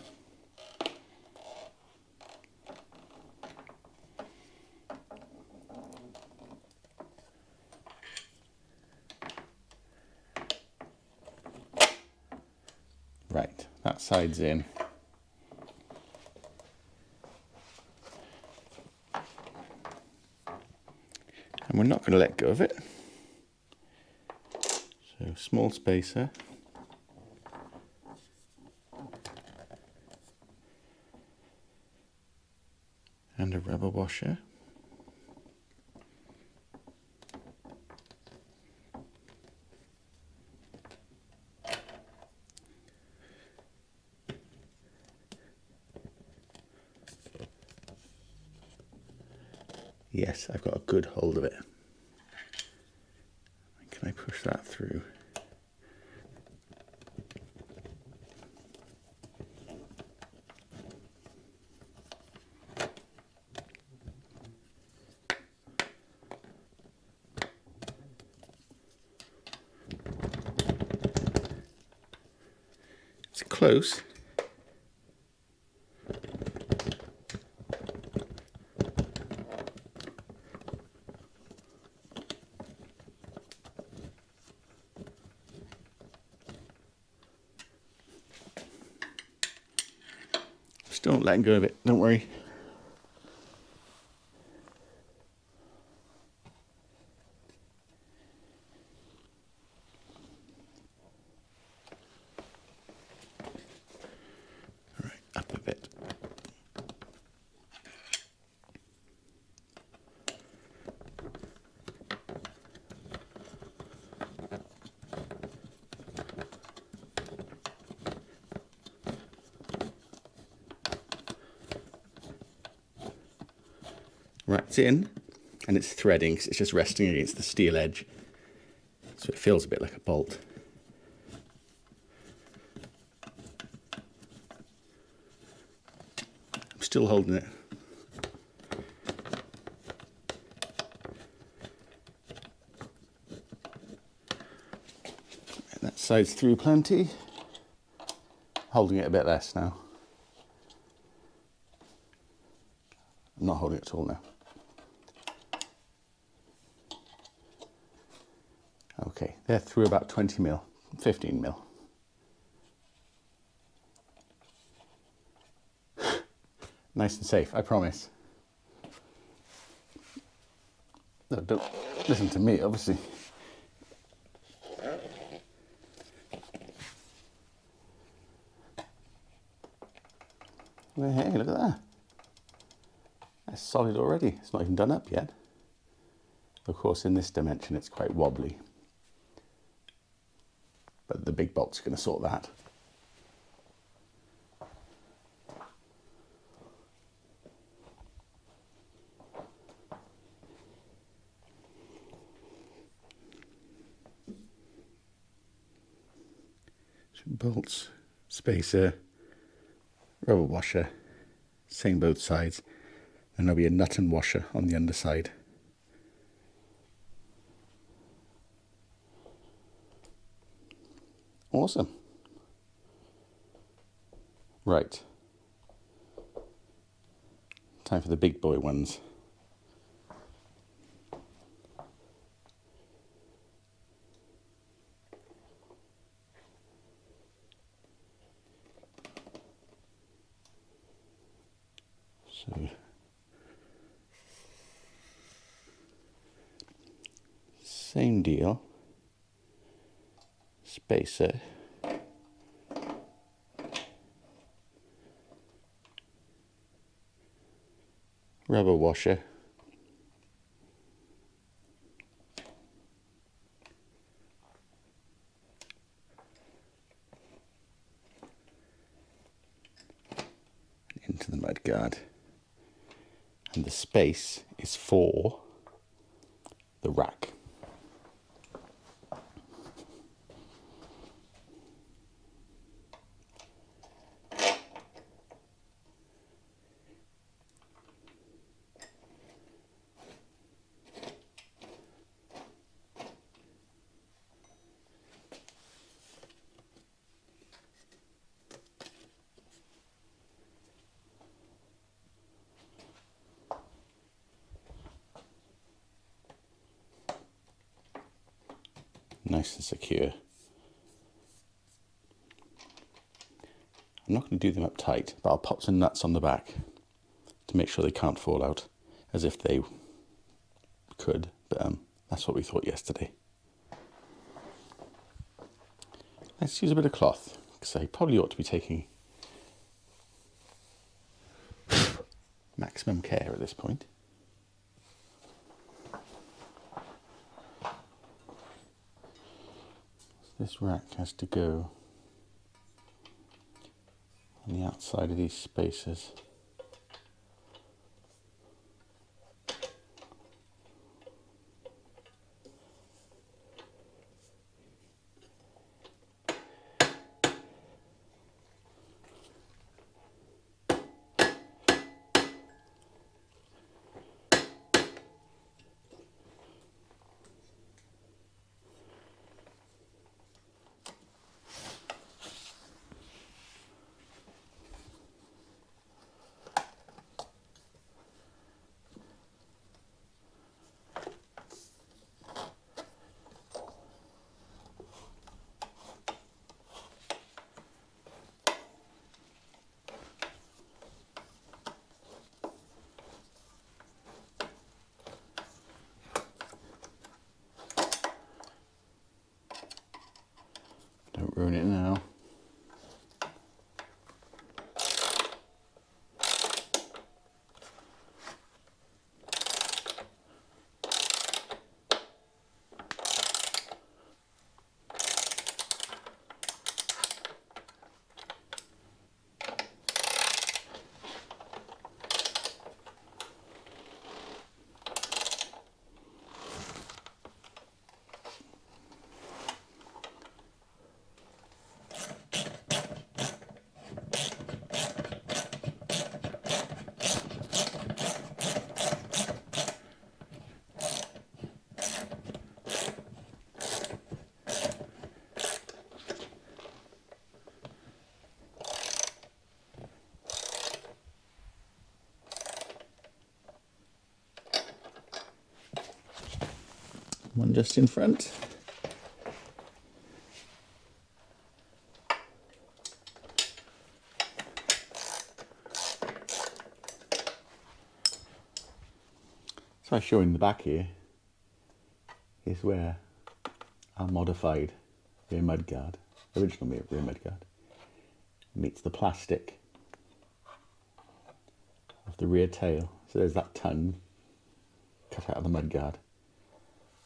A: Right, that side's in. And we're not going to let go of it. So small spacer. And a rubber washer. Yes, I've got a good hold of it. Can I push that through? It's close. Still not letting go of it, don't worry. All right, up a bit. Right, it's in, and it's threading because it's just resting against the steel edge. So it feels a bit like a bolt. I'm still holding it. And that side's through plenty. Holding it a bit less now. I'm not holding it at all now. Okay, they're through about 20 mil, 15 mil. Nice and safe, I promise. No, don't listen to me, obviously. Well, hey, look at that. That's solid already. It's not even done up yet. Of course, in this dimension, it's quite wobbly. But the big bolt's going to sort that. Bolts, spacer, rubber washer, same both sides, and there'll be a nut and washer on the underside. Awesome. Right. Time for the big boy ones. So, same deal. Spacer. Rubber washer. Into the mudguard. And the space is for the rack. Nice and secure. I'm not going to do them up tight, but I'll pop some nuts on the back to make sure they can't fall out, as if they could, but that's what we thought yesterday. Let's use a bit of cloth, because I probably ought to be taking maximum care at this point. This rack has to go on the outside of these spaces. Don't ruin it now. One just in front. So I show in the back here, is where our modified rear mudguard, original rear mudguard, meets the plastic of the rear tail. So there's that tongue cut out of the mudguard,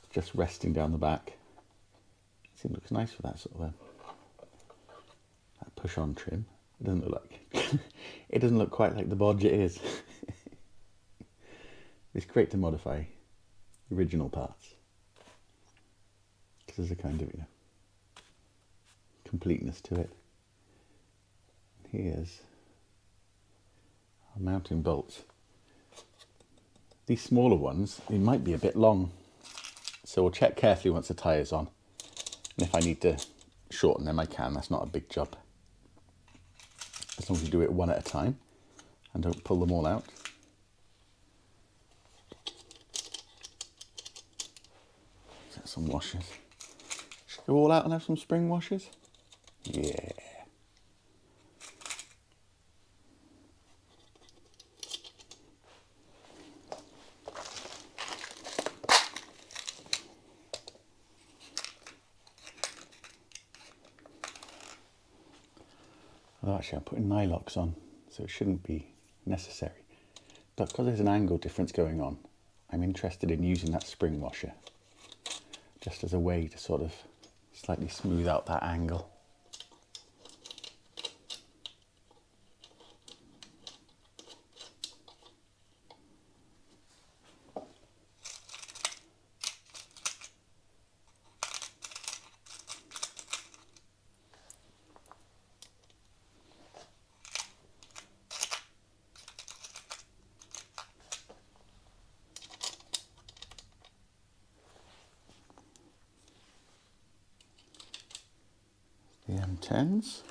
A: just resting down the back. It looks nice for that sort of that push-on trim. It doesn't look like it doesn't look quite like the bodge it is. It's great to modify original parts because there's a kind of completeness to it. Here's our mounting bolts. These smaller ones, they might be a bit long, so we'll check carefully once the tyre's on. And if I need to shorten them, I can. That's not a big job. As long as you do it one at a time and don't pull them all out. Set some washers. Should we go all out and have some spring washers? Yeah. Oh, actually, I'm putting nylocks on, so it shouldn't be necessary. But because there's an angle difference going on, I'm interested in using that spring washer just as a way to sort of slightly smooth out that angle. The M10s.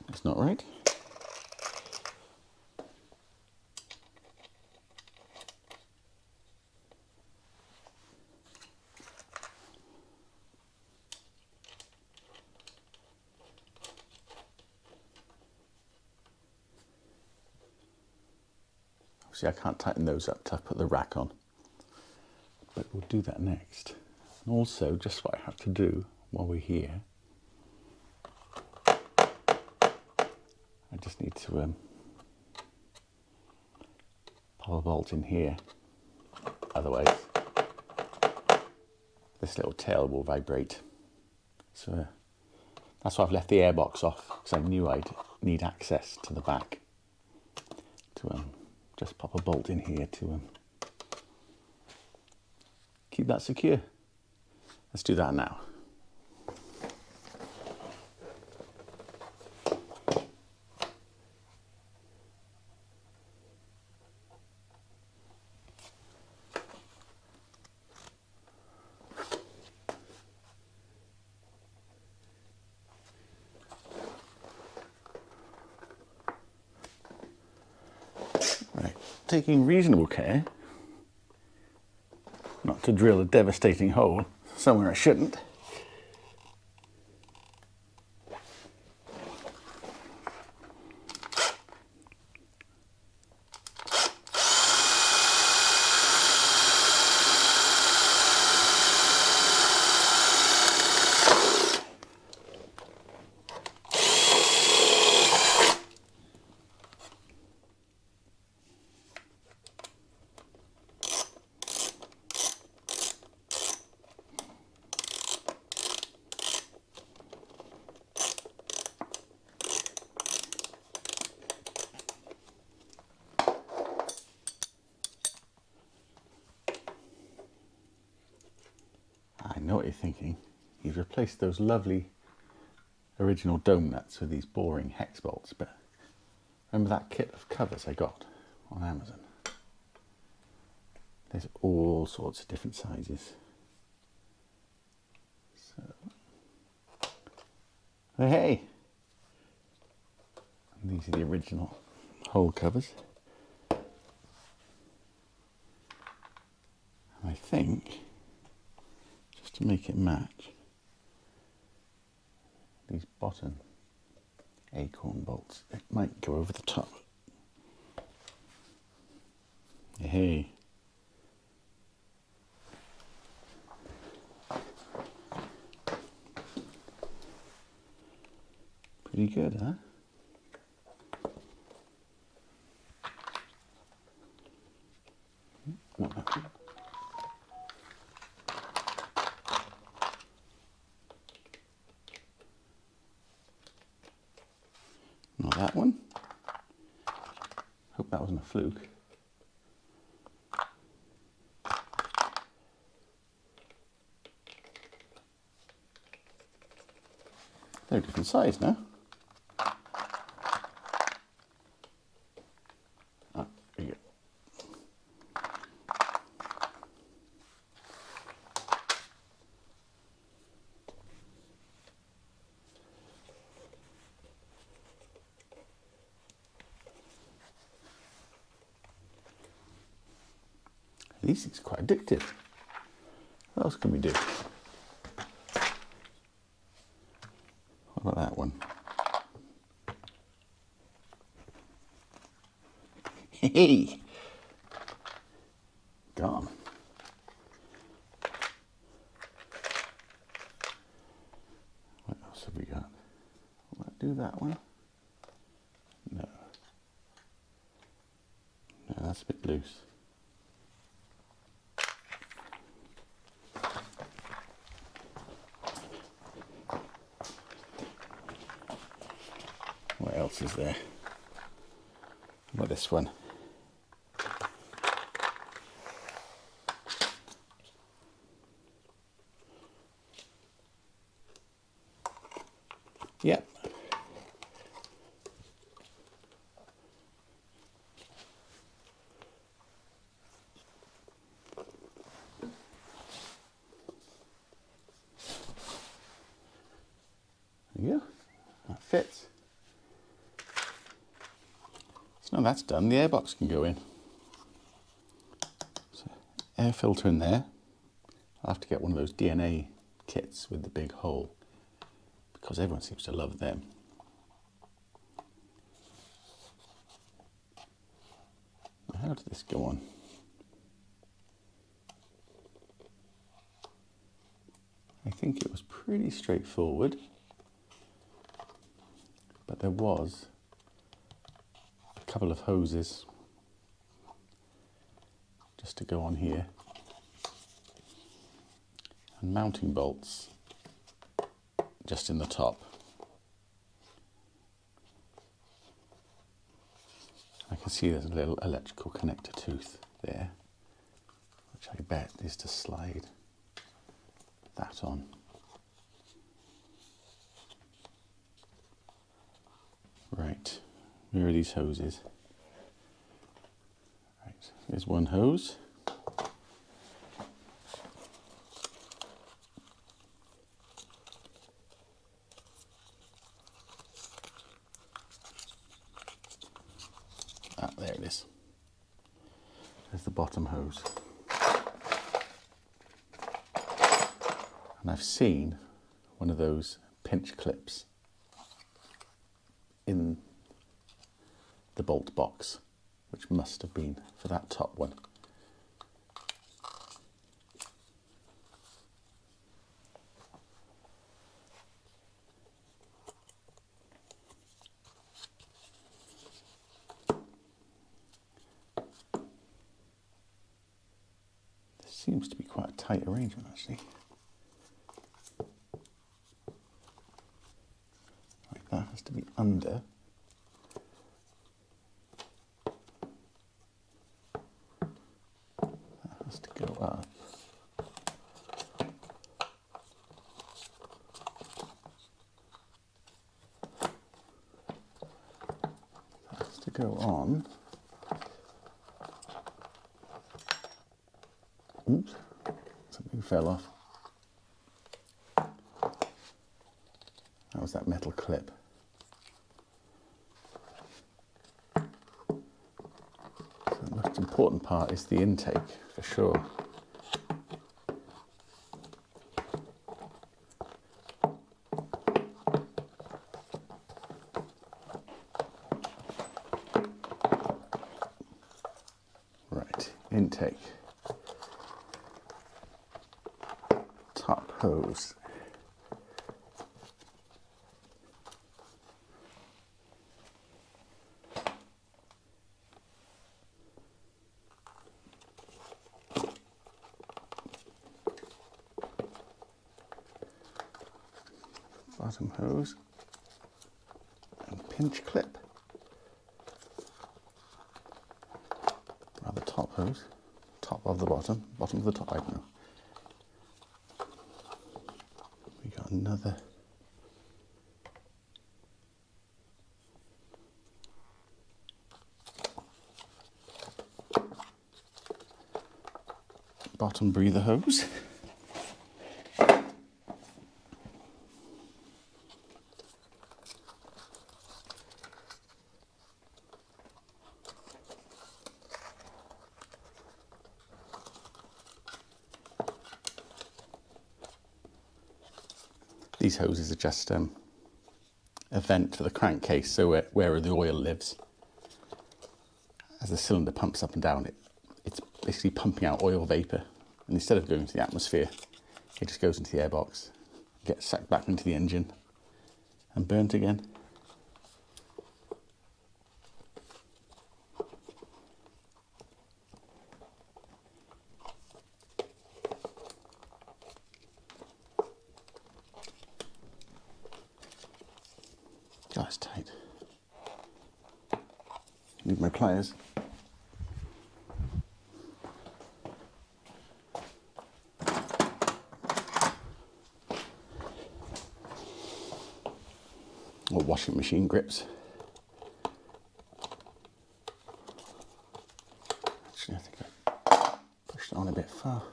A: That's not right. See, I can't tighten those up to put the rack on, but we'll do that next. And also, just what I have to do while we're here, I just need to pop a bolt in here. Otherwise, this little tail will vibrate. So that's why I've left the airbox off, because I knew I'd need access to the back to just pop a bolt in here to keep that secure. Let's do that now. Taking reasonable care not to drill a devastating hole somewhere I shouldn't. I know what you're thinking. You've replaced those lovely original dome nuts with these boring hex bolts, but remember that kit of covers I got on Amazon? There's all sorts of different sizes. So, hey! And these are the original hole covers. And I think, to make it match, these bottom acorn bolts. It might go over the top. Hey. Pretty good, huh? Not that one. Not that one. Hope that wasn't a fluke. They're a different size now. Ah, there you go. These things are quite addictive. What else can we do? What about that one? Hey! Gone. What else have we got? Will that do that one? No. No, that's a bit loose. What else is there? What about this one? Yep. There you go. That fits. So now that's done, the airbox can go in. So air filter in there. I'll have to get one of those DNA kits with the big hole because everyone seems to love them. Now, how did this go on? I think it was pretty straightforward, but there was a couple of hoses just to go on here and mounting bolts just in the top. I can see there's a little electrical connector tooth there, which I bet is to slide that on. Right, where are these hoses? Right, here's one hose. Ah, there it is. There's the bottom hose. And I've seen one of those pinch clips in the bolt box, which must have been for that top one. This seems to be quite a tight arrangement actually. Right, that has to be under. That has to go up. That has to go on. Oops, something fell off. That was that metal clip. So the most important part is the intake, for sure. intake, top hose, bottom hose, and pinch clip. Rather top hose, top of the bottom, bottom of the top, I don't know. We got another bottom breather hose. These hoses are just a vent for the crankcase, so where the oil lives. As the cylinder pumps up and down, it's basically pumping out oil vapour. And instead of going into the atmosphere, it just goes into the airbox, gets sucked back into the engine, and burnt again. That's tight. Need my pliers. Or washing machine grips. Actually, I think I pushed it on a bit far.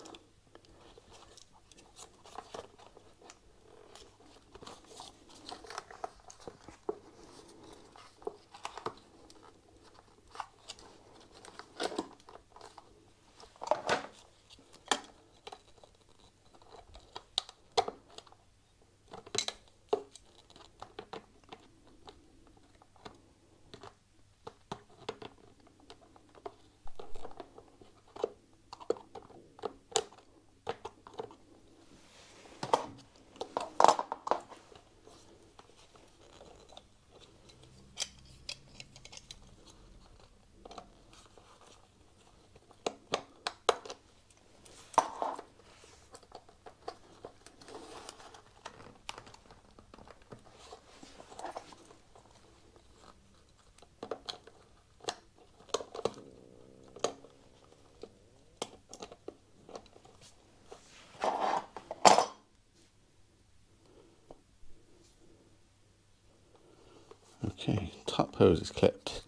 A: Okay, top hose is clipped.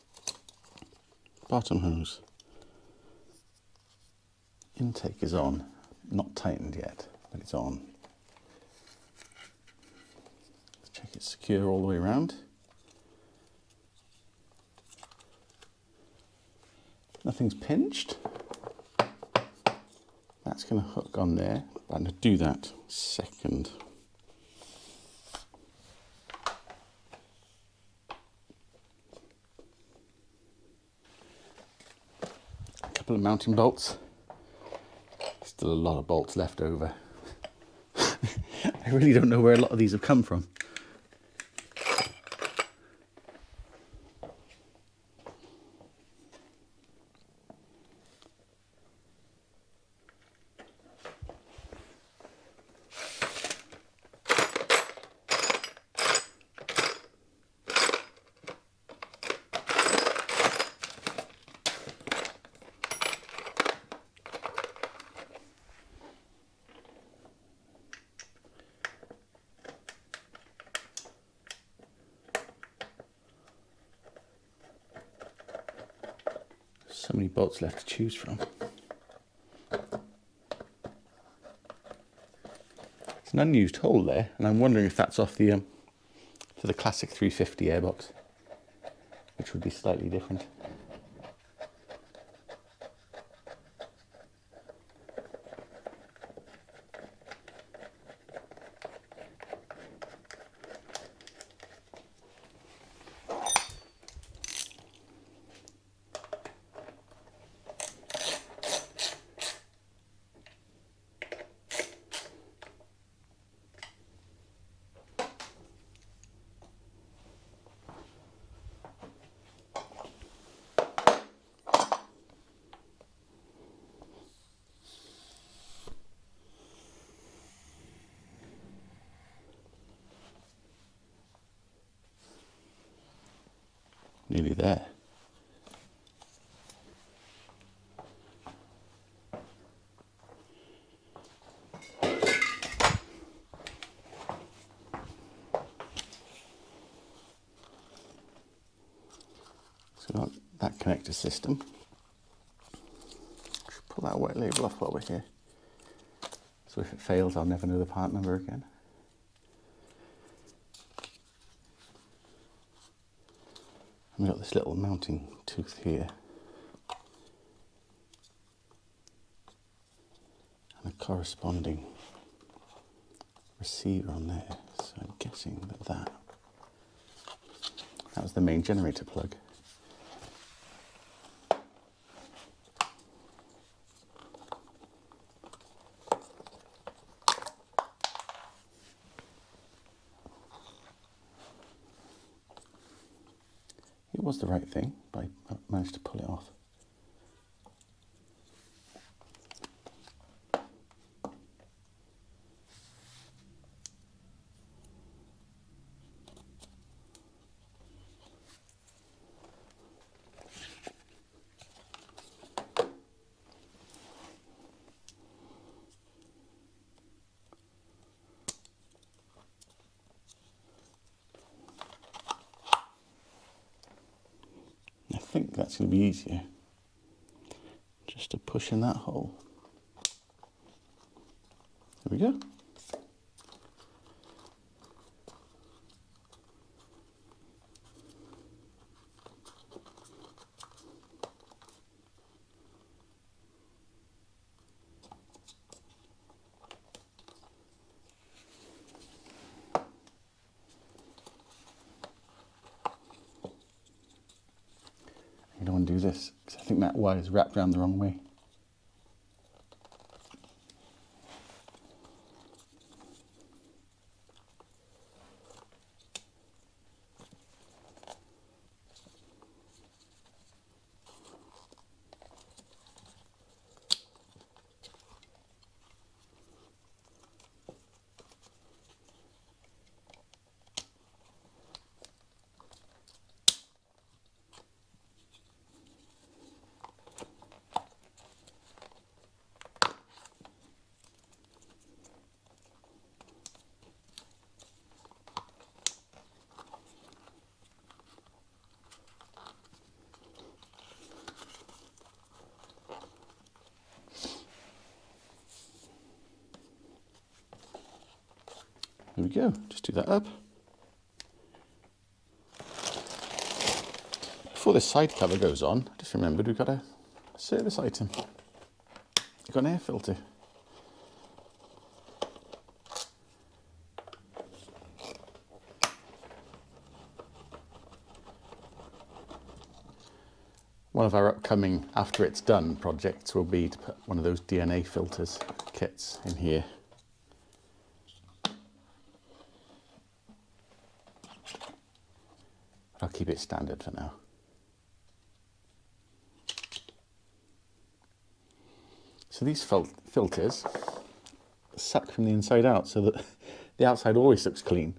A: Bottom hose. Intake is on. Not tightened yet, but it's on. Let's check it's secure all the way around. Nothing's pinched. That's going to hook on there. I'm going to do that second. A couple of mounting bolts. Still a lot of bolts left over. I really don't know where a lot of these have come from. So many bolts left to choose from. It's an unused hole there, and I'm wondering if that's off the for the Classic 350 airbox, which would be slightly different. Nearly there. So we've got that connector system. Should pull that white label off while we're here. So if it fails, I'll never know the part number again. And we've got this little mounting tooth here. And a corresponding receiver on there. So I'm guessing that was the main generator plug. It was the right thing, but I managed to pull it off. I think that's going to be easier, just to push in that hole. There we go. You don't want to do this, because I think that wire is wrapped around the wrong way. There we go, just do that up. Before this side cover goes on, I just remembered we've got a service item. You've got an air filter. One of our upcoming, after it's done, projects will be to put one of those DNA filters kits in here. I'll keep it standard for now. So these filters suck from the inside out, so that the outside always looks clean.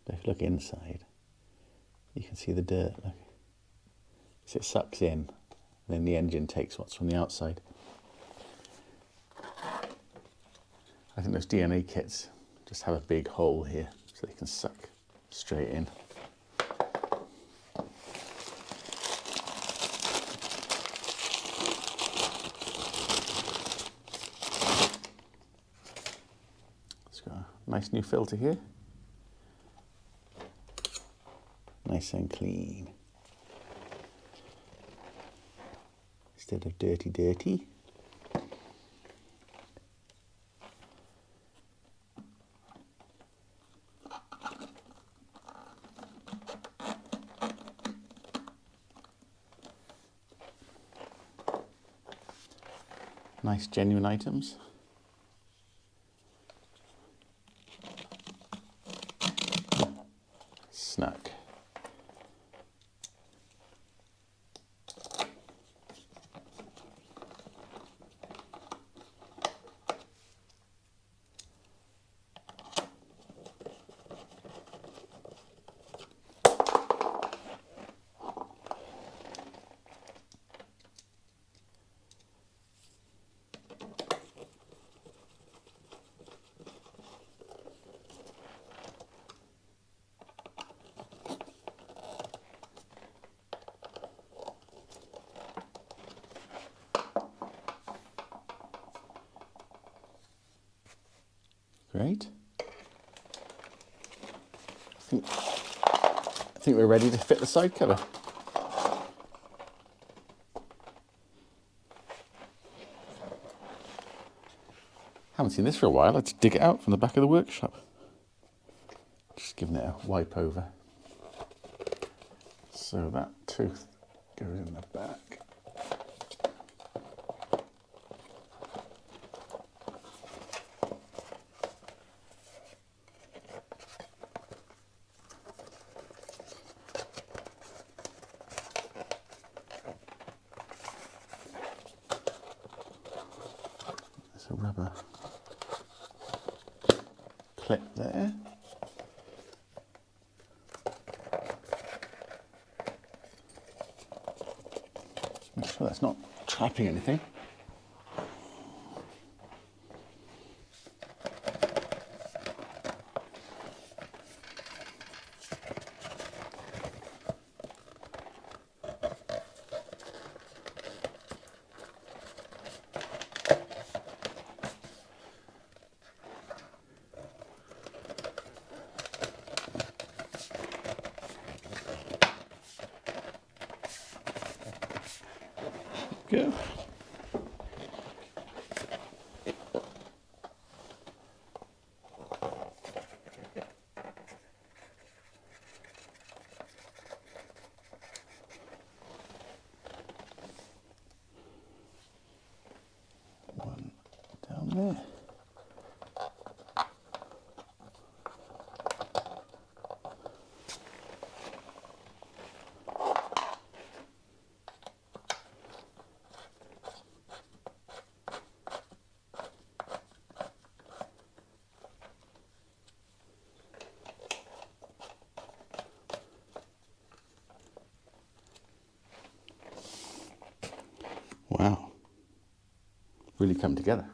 A: But if you look inside, you can see the dirt. Look. So it sucks in, and then the engine takes what's from the outside. I think those DNA kits just have a big hole here, so they can suck straight in. Nice new filter here. Nice and clean. Instead of dirty. Nice genuine items. Snug. Great. I think we're ready to fit the side cover. Haven't seen this for a while. Let's dig it out from the back of the workshop. Just giving it a wipe over. So that tooth goes in the back. There's a rubber clip there. Make sure that's not trapping anything. Go. One down there. Wow, really come together.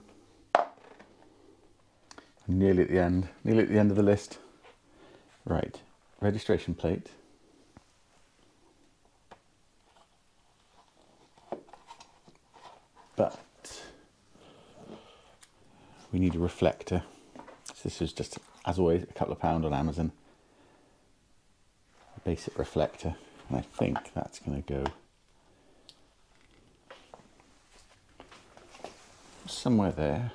A: Nearly at the end of the list. Right, registration plate. But we need a reflector. So this is just, as always, a couple of pounds on Amazon. A basic reflector, and I think that's going to go somewhere there.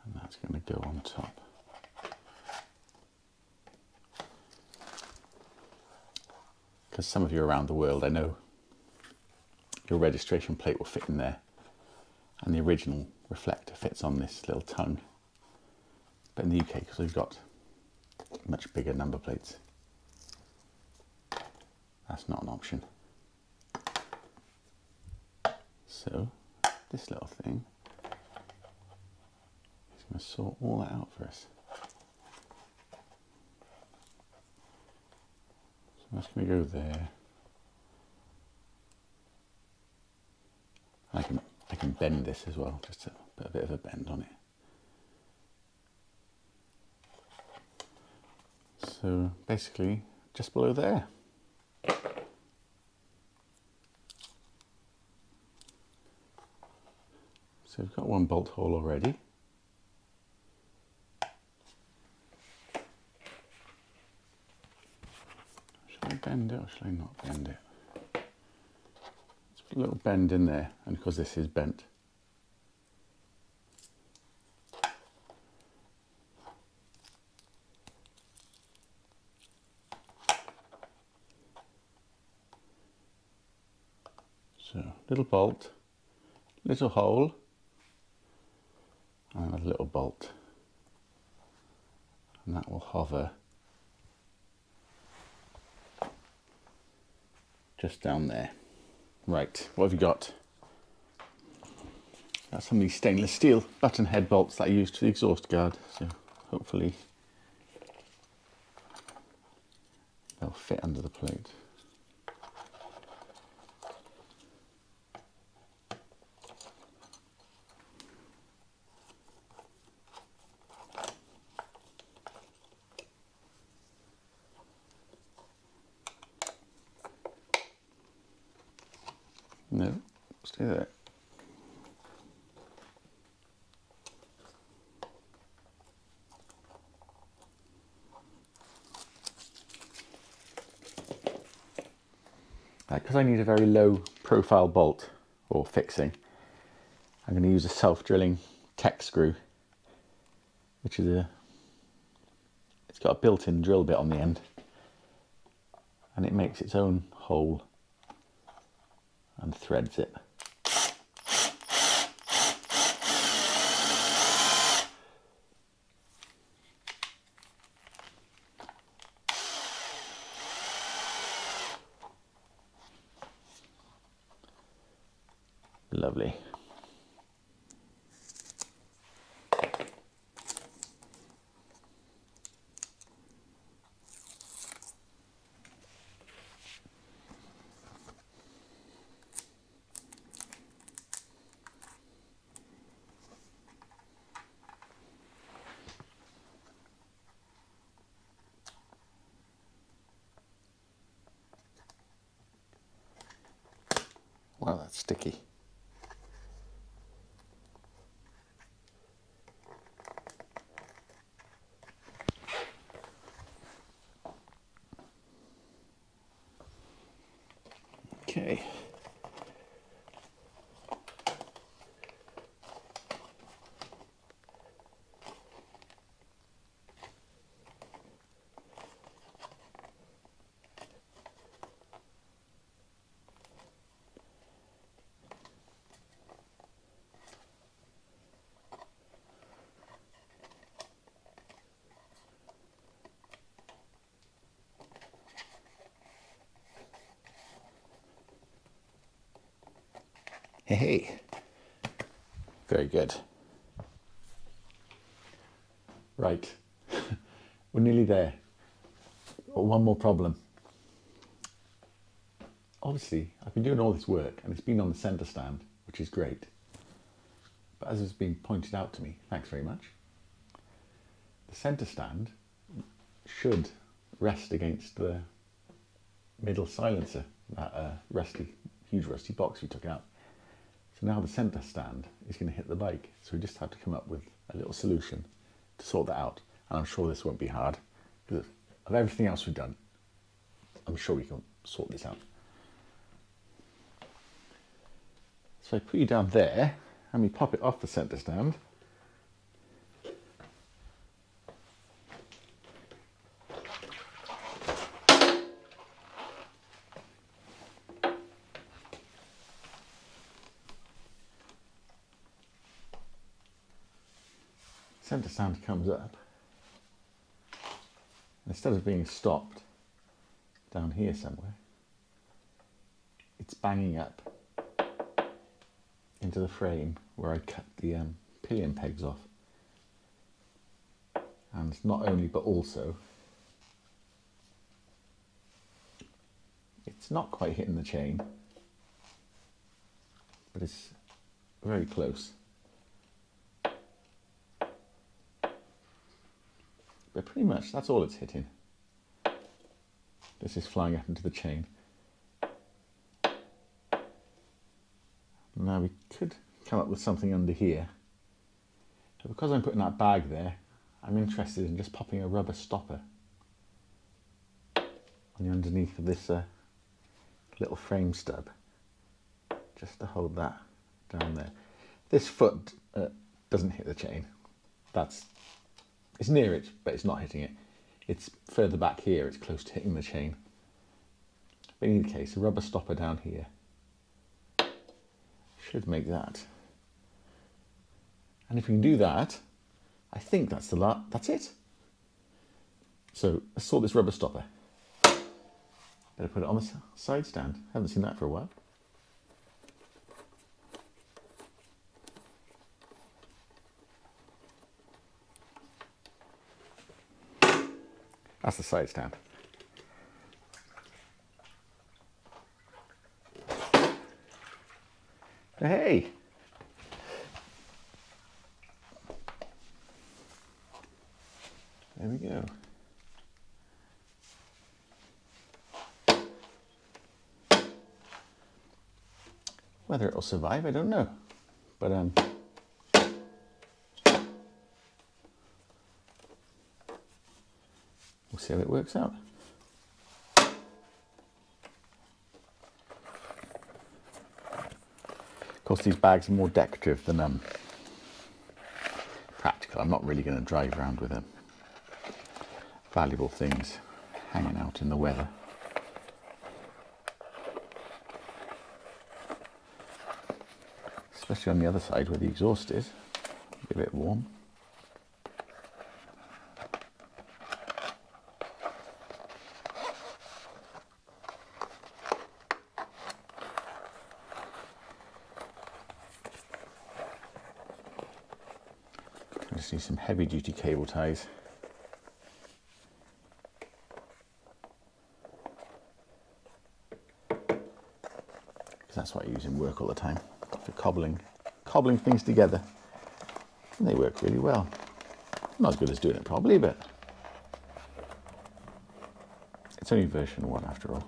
A: And that's going to go on top. Because some of you around the world, I know, your registration plate will fit in there. And the original reflector fits on this little tongue. But in the UK, because we've got much bigger number plates, that's not an option. So this little thing is going to sort all that out for us. So that's going to go there. I can bend this as well, just to put a bit of a bend on it. So basically, just below there. So we've got one bolt hole already. Shall I bend it or shall I not bend it? Let's put a little bend in there, and because this is bent. So, little bolt, little hole, and a little bolt. And that will hover just down there. Right, what have you got? Got some of these stainless steel button head bolts that I used for the exhaust guard, so hopefully they'll fit under the plate. No, stay there. Because I need a very low profile bolt or fixing, I'm going to use a self-drilling tech screw, which is it's got a built-in drill bit on the end, and it makes its own hole and threads it. Lovely. Wow, that's sticky. Okay. Hey, very good. Right, we're nearly there. But one more problem. Obviously, I've been doing all this work and it's been on the centre stand, which is great. But as has been pointed out to me, thanks very much, the centre stand should rest against the middle silencer, that huge rusty box we took out. So now the centre stand is going to hit the bike. So we just have to come up with a little solution to sort that out. And I'm sure this won't be hard, because of everything else we've done, I'm sure we can sort this out. So I put you down there and we pop it off the centre stand. Centre stand comes up. Instead of being stopped down here somewhere, it's banging up into the frame where I cut the pillion pegs off. And not only, but also, it's not quite hitting the chain, but it's very close. But pretty much that's all it's hitting. This is flying up into the chain. Now we could come up with something under here. But because I'm putting that bag there, I'm interested in just popping a rubber stopper on the underneath of this little frame stub, just to hold that down there. This foot doesn't hit the chain. It's near it, but it's not hitting it. It's further back here, it's close to hitting the chain. But in any case, a rubber stopper down here should make that. And if we can do that, I think that's that's it. So let's sort this rubber stopper. Better put it on the side stand. Haven't seen that for a while. That's the side stand. Hey! There we go. Whether it'll survive, I don't know. But we'll see how it works out. Of course, these bags are more decorative than practical. I'm not really going to drive around with them. Valuable things hanging out in the weather. Especially on the other side where the exhaust is. Be a bit warm. I just need some heavy duty cable ties. Because that's what I use in work all the time, for cobbling things together. And they work really well. Not as good as doing it probably, but it's only version 1 after all.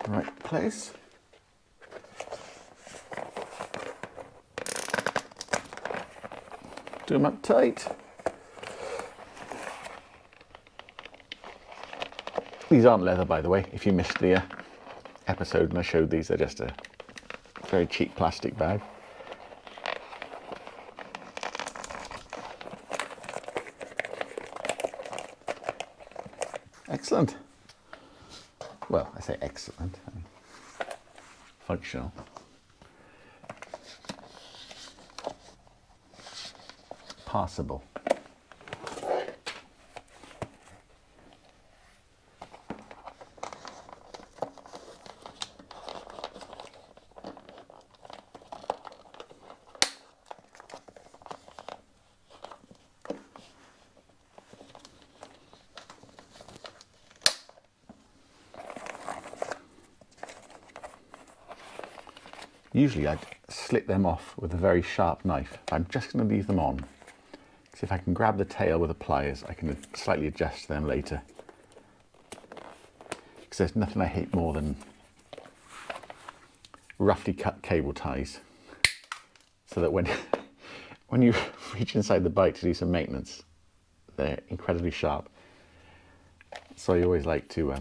A: Right place. Do them up tight. These aren't leather, by the way, if you missed the episode and I showed these. They're just a very cheap plastic bag. Excellent. Well, I say excellent. I mean, functional. Passable. Usually I'd slit them off with a very sharp knife. I'm just going to leave them on. Because if I can grab the tail with the pliers, I can slightly adjust them later. Because there's nothing I hate more than roughly cut cable ties. So that when you reach inside the bike to do some maintenance, they're incredibly sharp. So I always like to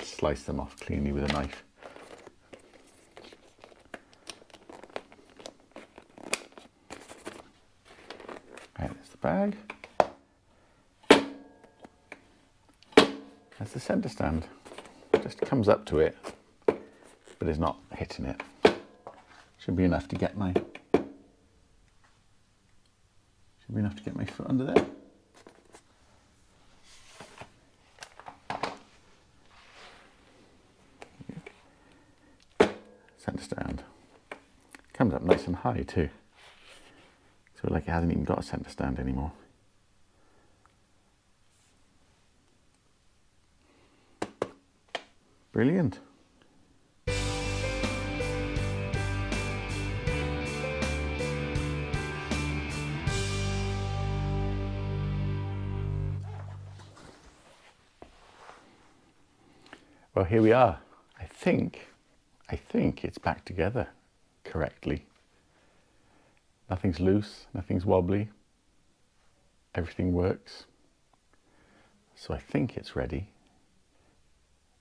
A: slice them off cleanly with a knife. Right, there's the bag. There's the centre stand. Just comes up to it, but is not hitting it. Should be enough to get my foot under there. Centre stand. Comes up nice and high too. So like it hasn't even got a centre stand anymore. Brilliant. Well, here we are. I think it's back together correctly. Nothing's loose, nothing's wobbly. Everything works. So I think it's ready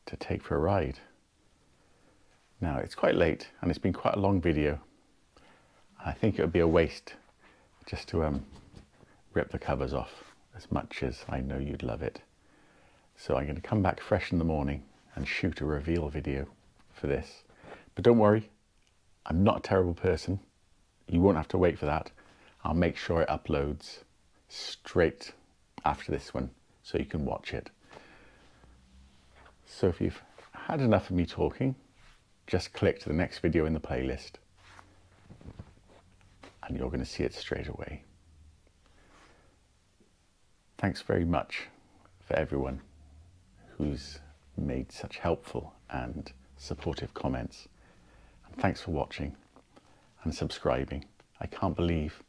A: to take for a ride. Now, it's quite late and it's been quite a long video. I think it would be a waste just to rip the covers off, as much as I know you'd love it. So I'm going to come back fresh in the morning and shoot a reveal video for this. But don't worry, I'm not a terrible person. You won't have to wait for that. I'll make sure it uploads straight after this one so you can watch it. So if you've had enough of me talking, just click to the next video in the playlist and you're going to see it straight away. Thanks very much for everyone who's made such helpful and supportive comments. And thanks for watching and subscribing. I can't believe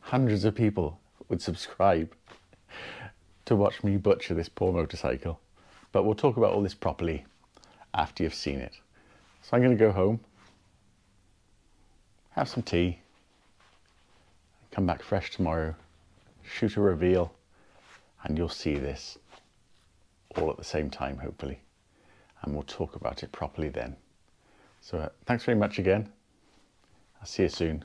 A: hundreds of people would subscribe to watch me butcher this poor motorcycle. But we'll talk about all this properly after you've seen it. So I'm going to go home, have some tea, come back fresh tomorrow, shoot a reveal, and you'll see this all at the same time, hopefully. And we'll talk about it properly then. So thanks very much again. I'll see you soon.